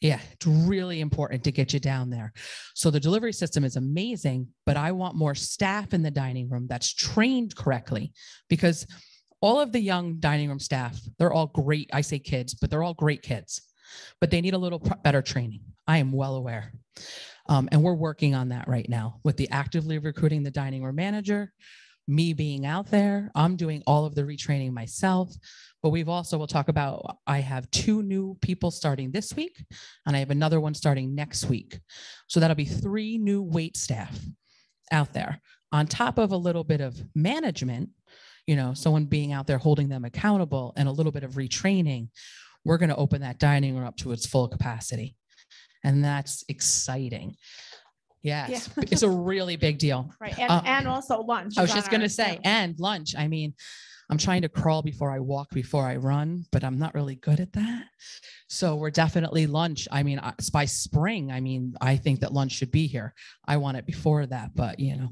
Yeah, it's really important to get you down there. So the delivery system is amazing, but I want more staff in the dining room that's trained correctly because all of the young dining room staff, they're all great. I say kids, but they're all great kids, but they need a little better training. I am well aware. And we're working on that right now with the actively recruiting the dining room manager, me being out there. I'm doing all of the retraining myself, but we'll talk about, I have 2 new people starting this week and I have another one starting next week. So that'll be 3 new wait staff out there on top of a little bit of management, you know, someone being out there holding them accountable and a little bit of retraining. We're going to open that dining room up to its full capacity. And that's exciting. Yes, yeah. It's a really big deal. Right. And also lunch. I was just going to say, and lunch. I mean, I'm trying to crawl before I walk, before I run, but I'm not really good at that. So we're definitely lunch. I mean, by spring, I mean, I think that lunch should be here. I want it before that, but you know,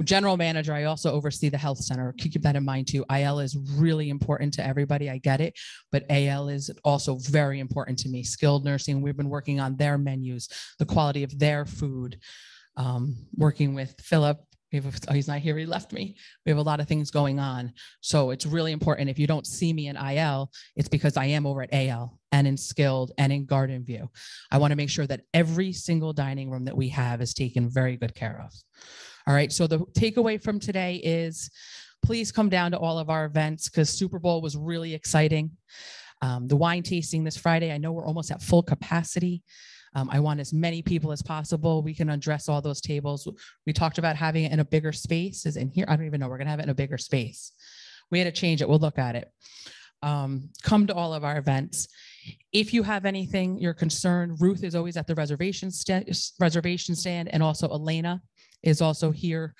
general manager, I also oversee the health center. Keep that in mind too. IL is really important to everybody. I get it, but AL is also very important to me. Skilled nursing, we've been working on their menus, the quality of their food, working with Philip. He's not here, he left me. We have a lot of things going on. So it's really important. If you don't see me in IL, it's because I am over at AL and in Skilled and in Garden View. I want to make sure that every single dining room that we have is taken very good care of. All right, so the takeaway from today is please come down to all of our events because Super Bowl was really exciting. The wine tasting this Friday, I know we're almost at full capacity. I want as many people as possible. We can address all those tables. We talked about having it in a bigger space. Is in here? I don't even know. We're going to have it in a bigger space. We had to change it. We'll look at it. Come to all of our events. If you have anything you're concerned, Ruth is always at the reservation stand, and also Elena is also here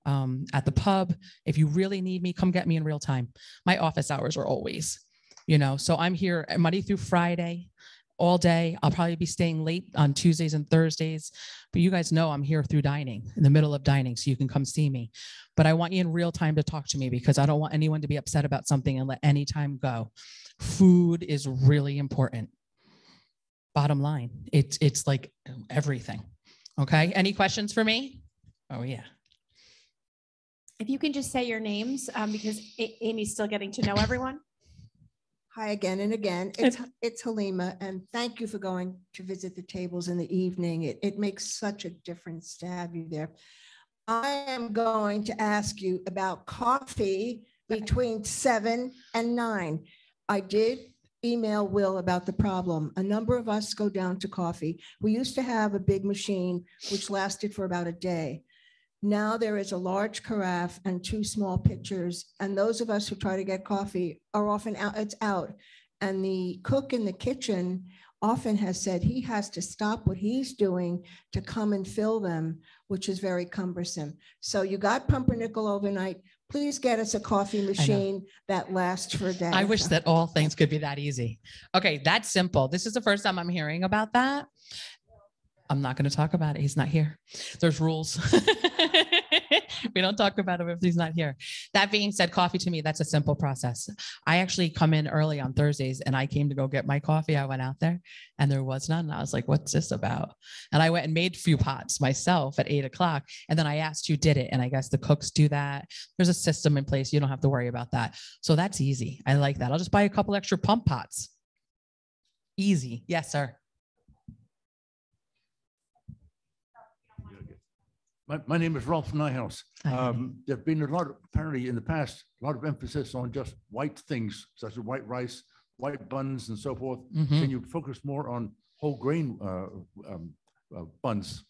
at the pub. If you really need me, come get me in real time. My office hours are always, you know, so I'm here Monday through Friday. All day. I'll probably be staying late on Tuesdays and Thursdays, but you guys know I'm here through dining, in the middle of dining, so you can come see me. But I want you in real time to talk to me because I don't want anyone to be upset about something and let any time go. Food is really important. Bottom line, it's like everything. Okay, any questions for me? Oh yeah. If you can just say your names because Amy's still getting to know everyone. Hi again and again. It's Halima, and thank you for going to visit the tables in the evening. It makes such a difference to have you there. I am going to ask you about coffee between 7 and 9. I did email Will about the problem. A number of us go down to coffee. We used to have a big machine which lasted for about a day. Now there is a large carafe and 2 small pitchers, and those of us who try to get coffee are often out, it's out. And the cook in the kitchen often has said he has to stop what he's doing to come and fill them, which is very cumbersome. So you got pumpernickel overnight. Please get us a coffee machine that lasts for a day. I wish that all things could be that easy. Okay, that's simple. This is the first time I'm hearing about that. I'm not going to talk about it. He's not here. There's rules. We don't talk about him if he's not here. That being said, coffee to me, that's a simple process. I actually come in early on Thursdays and I came to go get my coffee. I went out there and there was none. I was like, what's this about? And I went and made a few pots myself at 8 o'clock. And then I asked who did it. And I guess the cooks do that. There's a system in place. You don't have to worry about that. So that's easy. I like that. I'll just buy a couple extra pump pots. Easy. Yes, sir. My name is Ralph Nyhouse. There's been a lot, apparently in the past, a lot of emphasis on just white things, such as white rice, white buns, and so forth. Can you focus more on whole grain buns?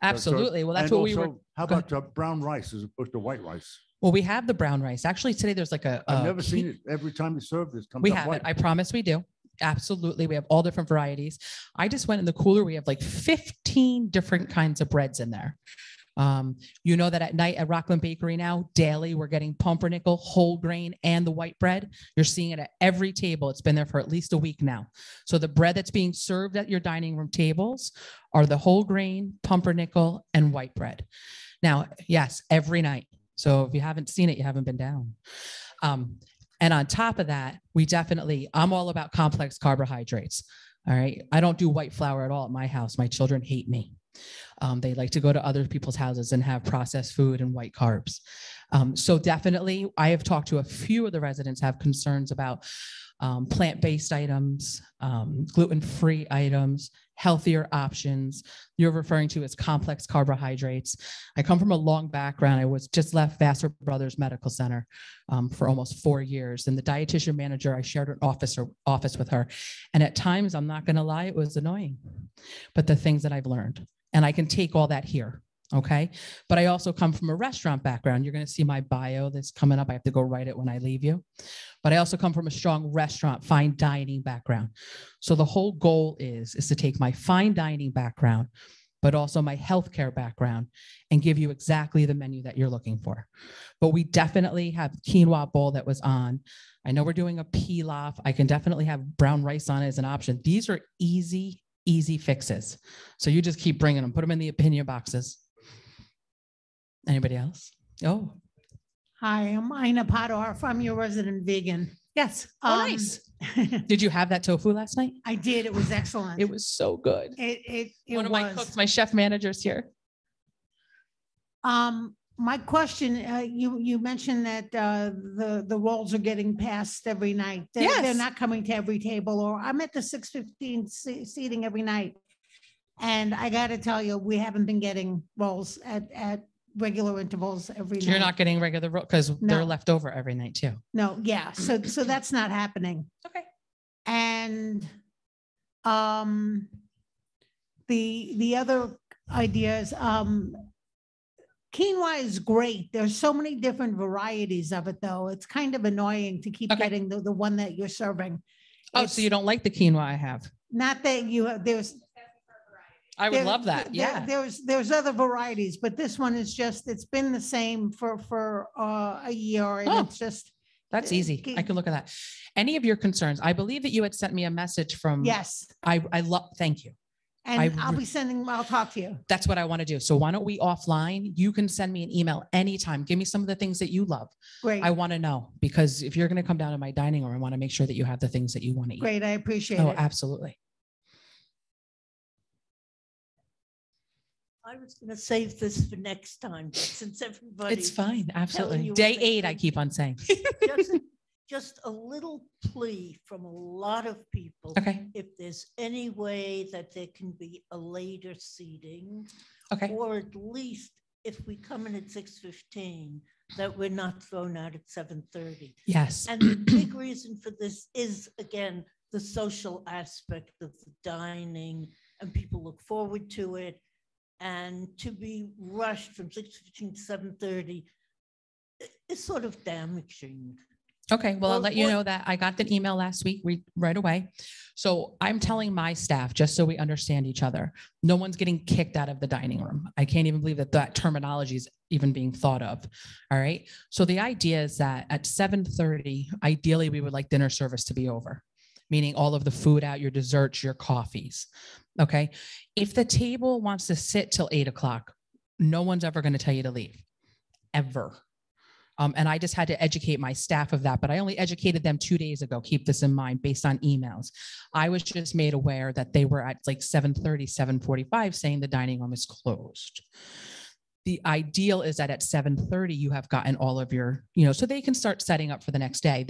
Absolutely. Well, that's what we were. How about brown rice as opposed to white rice? Well, we have the brown rice. Actually, today there's like a. I've never seen it. Every time you serve this, comes we up have white. it. I promise we do. Absolutely. We have all different varieties. I just went in the cooler. We have like 15 different kinds of breads in there. You know that at night at Rockland Bakery now, daily, we're getting pumpernickel, whole grain, and the white bread. You're seeing it at every table. It's been there for at least a week now. So the bread that's being served at your dining room tables are the whole grain, pumpernickel, and white bread. Now, yes, every night. So if you haven't seen it, you haven't been down. And on top of that, I'm all about complex carbohydrates. All right. I don't do white flour at all at my house. My children hate me. They like to go to other people's houses and have processed food and white carbs. So definitely, I have talked to a few of the residents have concerns about plant-based items, gluten-free items, healthier options. You're referring to as complex carbohydrates. I come from a long background. I was just left Vassar Brothers Medical Center for almost 4 years. And the dietitian manager, I shared an office with her. And at times, I'm not going to lie, it was annoying. But the things that I've learned, and I can take all that here. Okay. But I also come from a restaurant background. You're going to see my bio that's coming up. I have to go write it when I leave you. But I also come from a strong restaurant, fine dining background. So the whole goal is to take my fine dining background, but also my healthcare background and give you exactly the menu that you're looking for. But we definitely have quinoa bowl that was on. I know we're doing a pilaf. I can definitely have brown rice on it as an option. These are easy fixes. So you just keep bringing them, put them in the opinion boxes. Anybody else? Oh. Hi, I'm Ina Podorf. I'm your resident vegan. Yes. Oh, nice. Did you have that tofu last night? I did. It was excellent. It was so good. One of my cooks, my chef manager's here. My question, you mentioned that the rolls are getting passed every night. They're not coming to every table, or I'm at the 6:15 seating every night. And I got to tell you, we haven't been getting rolls at regular intervals every night. You're not getting regular rolls because they're left over every night too. No, yeah. So that's not happening. Okay. And the other ideas, quinoa is great. There's so many different varieties of it, though. It's kind of annoying to keep getting the one that you're serving. Oh, so you don't like the quinoa I have? Not that you have. I would love that. Yeah. There's other varieties, but this one is it's been the same for a year, and it's just. That's easy. I can look at that. Any of your concerns? I believe that you had sent me a message from. Yes. I love. Thank you. And I'll talk to you. That's what I want to do. So why don't we offline? You can send me an email anytime. Give me some of the things that you love. Great. I want to know, because if you're going to come down to my dining room, I want to make sure that you have the things that you want to eat. Great. I appreciate it. Oh, absolutely. I was going to save this for next time, but since everybody. It's fine. Absolutely. Day 8, I keep on saying. Just a little plea from a lot of people. Okay. If there's any way that there can be a later seating. Okay. Or at least if we come in at 6:15, that we're not thrown out at 7:30. Yes. And the big reason for this is, again, the social aspect of the dining, and people look forward to it. And to be rushed from 6:15 to 7:30 is sort of damaging. Okay, well, I'll let you know that I got the email last week right away. So I'm telling my staff, just so we understand each other, no one's getting kicked out of the dining room. I can't even believe that that terminology is even being thought of. All right. So the idea is that at 7:30, ideally, we would like dinner service to be over, meaning all of the food out, your desserts, your coffees. Okay. If the table wants to sit till 8 o'clock, no one's ever going to tell you to leave, ever. And I just had to educate my staff of that, but I only educated them 2 days ago. Keep this in mind based on emails. I was just made aware that they were at like 7:30, 7:45 saying the dining room is closed. The ideal is that at 7:30, you have gotten all of your, so they can start setting up for the next day.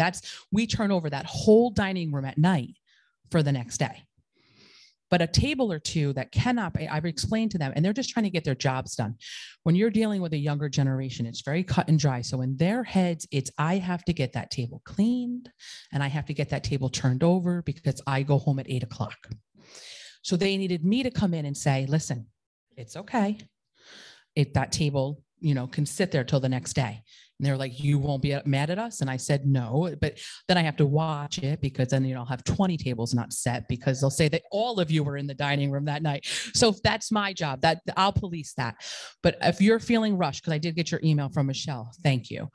We turn over that whole dining room at night for the next day. But a table or two that cannot be, I've explained to them, and they're just trying to get their jobs done. When you're dealing with a younger generation, it's very cut and dry. So in their heads, it's, I have to get that table cleaned and I have to get that table turned over because I go home at 8 o'clock. So they needed me to come in and say, listen, it's okay. If that table, can sit there till the next day. And they're like, you won't be mad at us? And I said, no, but then I have to watch it because then, I'll have 20 tables not set because they'll say that all of you were in the dining room that night. So that's my job, that I'll police that. But if you're feeling rushed, because I did get your email from Michelle, thank you.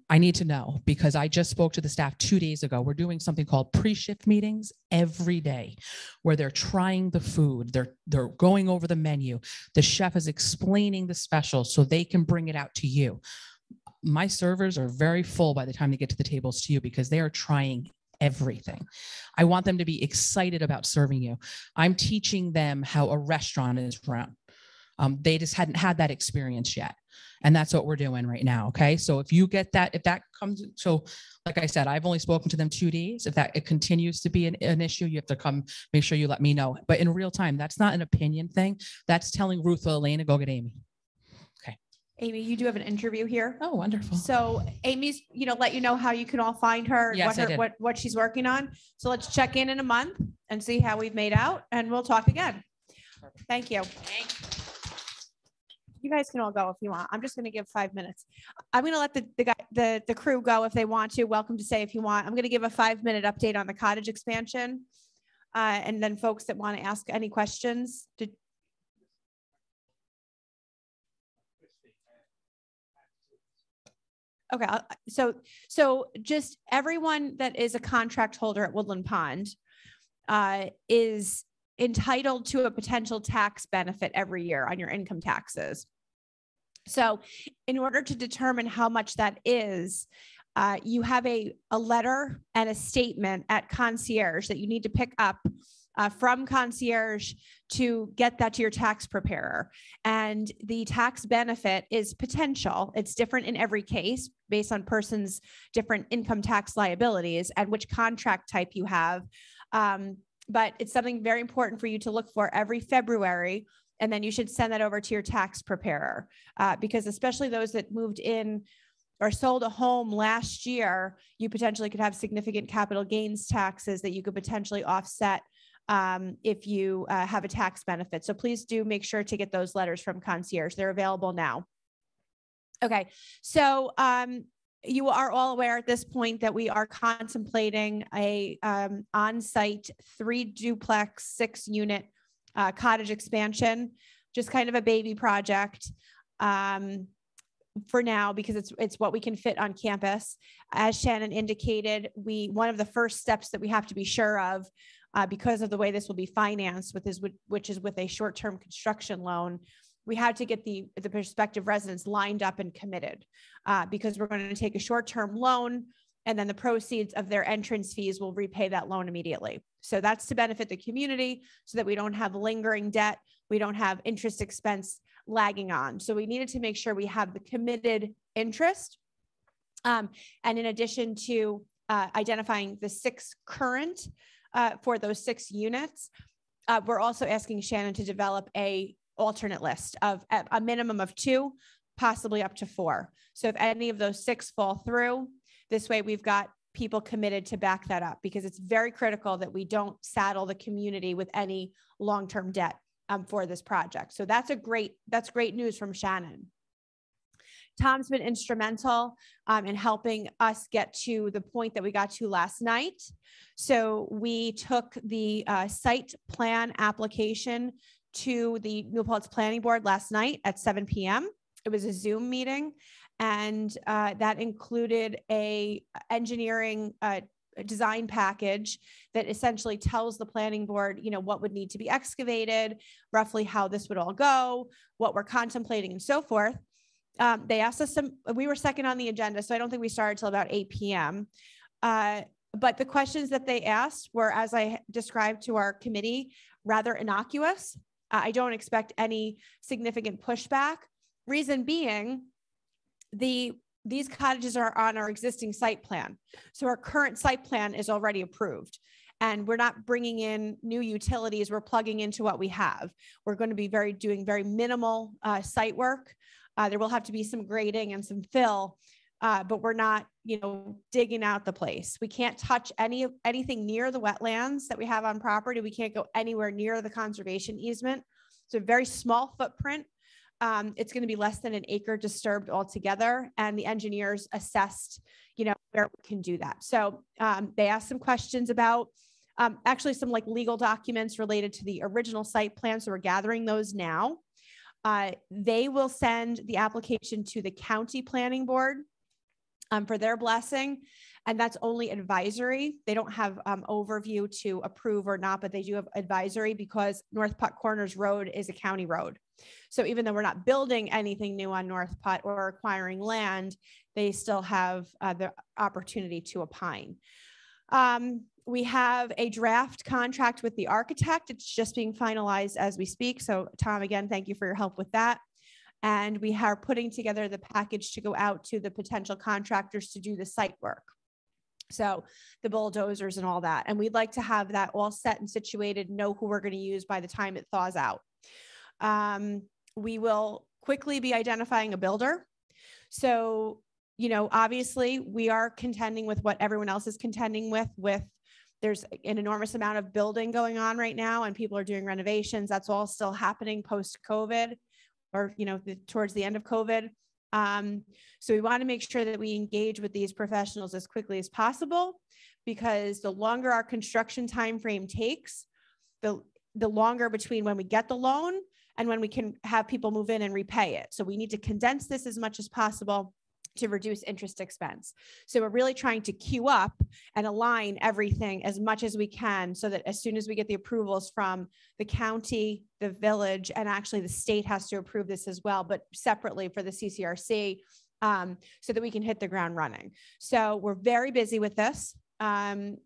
I need to know because I just spoke to the staff 2 days ago. We're doing something called pre-shift meetings every day where they're trying the food. They're going over the menu. The chef is explaining the special so they can bring it out to you. My servers are very full by the time they get to the tables to you because they are trying everything. I want them to be excited about serving you. I'm teaching them how a restaurant is run. They just hadn't had that experience yet. And that's what we're doing right now. Okay. So if you get that, if that comes, so like I said, I've only spoken to them 2 days. If it continues to be an issue, you have to come, make sure you let me know. But in real time, that's not an opinion thing. That's telling Ruth or Elaine to go get Amy. Okay. Amy, you do have an interview here. Oh, wonderful. So Amy's, let you know how you can all find her, yes, what she's working on. So let's check in a month and see how we've made out and we'll talk again. Thank you. You guys can all go if you want. I'm just going to give 5 minutes. I'm going to let the crew go if they want to. Welcome to say if you want. I'm going to give a 5-minute update on the cottage expansion. And then folks that want to ask any questions. Okay. So just everyone that is a contract holder at Woodland Pond is entitled to a potential tax benefit every year on your income taxes. So in order to determine how much that is, you have a letter and a statement at Concierge that you need to pick up from Concierge to get that to your tax preparer. And the tax benefit is potential. It's different in every case based on person's different income tax liabilities and which contract type you have. But it's something very important for you to look for every February. And then you should send that over to your tax preparer because especially those that moved in or sold a home last year, you potentially could have significant capital gains taxes that you could potentially offset if you have a tax benefit. So please do make sure to get those letters from Concierge. They're available now. Okay, so you are all aware at this point that we are contemplating a on-site 3-duplex 6-unit cottage expansion, just kind of a baby project for now because it's what we can fit on campus. As Shannon indicated, one of the first steps that we have to be sure of because of the way this will be financed which is with a short-term construction loan, we had to get the prospective residents lined up and committed because we're going to take a short-term loan and then the proceeds of their entrance fees will repay that loan immediately. So that's to benefit the community so that we don't have lingering debt. We don't have interest expense lagging on. So we needed to make sure we have the committed interest. And in addition to identifying the 6 current for those 6 units, we're also asking Shannon to develop a alternate list of a minimum of 2, possibly up to 4. So if any of those 6 fall through, this way we've got people committed to back that up, because it's very critical that we don't saddle the community with any long-term debt for this project. So that's great news from Shannon. Tom's been instrumental in helping us get to the point that we got to last night. So we took the site plan application to the New Paltz Planning Board last night at 7 p.m. It was a Zoom meeting, and that included a engineering design package that essentially tells the planning board, what would need to be excavated, roughly how this would all go, what we're contemplating, and so forth. They asked us we were second on the agenda, so I don't think we started till about 8 p.m. But the questions that they asked were, as I described to our committee, rather innocuous. I don't expect any significant pushback. Reason being, these cottages are on our existing site plan. So our current site plan is already approved, and we're not bringing in new utilities. We're plugging into what we have. We're going to be doing very minimal site work. There will have to be some grading and some fill, but we're not, digging out the place. We can't touch anything near the wetlands that we have on property. We can't go anywhere near the conservation easement. It's a very small footprint. It's going to be less than an acre disturbed altogether, and the engineers assessed, where we can do that. So they asked some questions about actually some legal documents related to the original site plan. So we're gathering those now. They will send the application to the county planning board for their blessing, and that's only advisory. They don't have overview to approve or not, but they do have advisory because North Putt Corners Road is a county road. So even though we're not building anything new on North Putt or acquiring land, they still have the opportunity to opine. We have a draft contract with the architect. It's just being finalized as we speak. So Tom, again, thank you for your help with that. And we are putting together the package to go out to the potential contractors to do the site work. So the bulldozers and all that. And we'd like to have that all set and situated, know who we're going to use by the time it thaws out. We will quickly be identifying a builder. So, obviously we are contending with what everyone else is contending with there's an enormous amount of building going on right now, and people are doing renovations. That's all still happening post-COVID, or, towards the end of COVID. So we want to make sure that we engage with these professionals as quickly as possible, because the longer our construction timeframe takes, the longer between when we get the loan and when we can have people move in and repay it. So we need to condense this as much as possible to reduce interest expense. So we're really trying to queue up and align everything as much as we can, so that as soon as we get the approvals from the county, the village, and actually the state has to approve this as well, but separately for the CCRC, so that we can hit the ground running. So we're very busy with this. And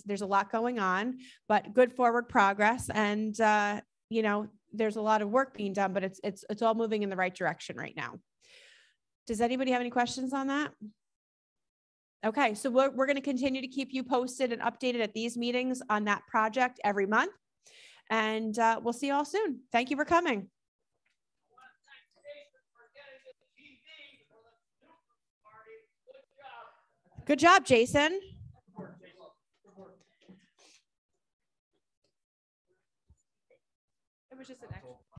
there's a lot going on, but good forward progress. And, there's a lot of work being done, but it's all moving in the right direction right now. Does anybody have any questions on that? Okay, so we're going to continue to keep you posted and updated at these meetings on that project every month. And we'll see you all soon. Thank you for coming. Good job, Jason. It was just an extra.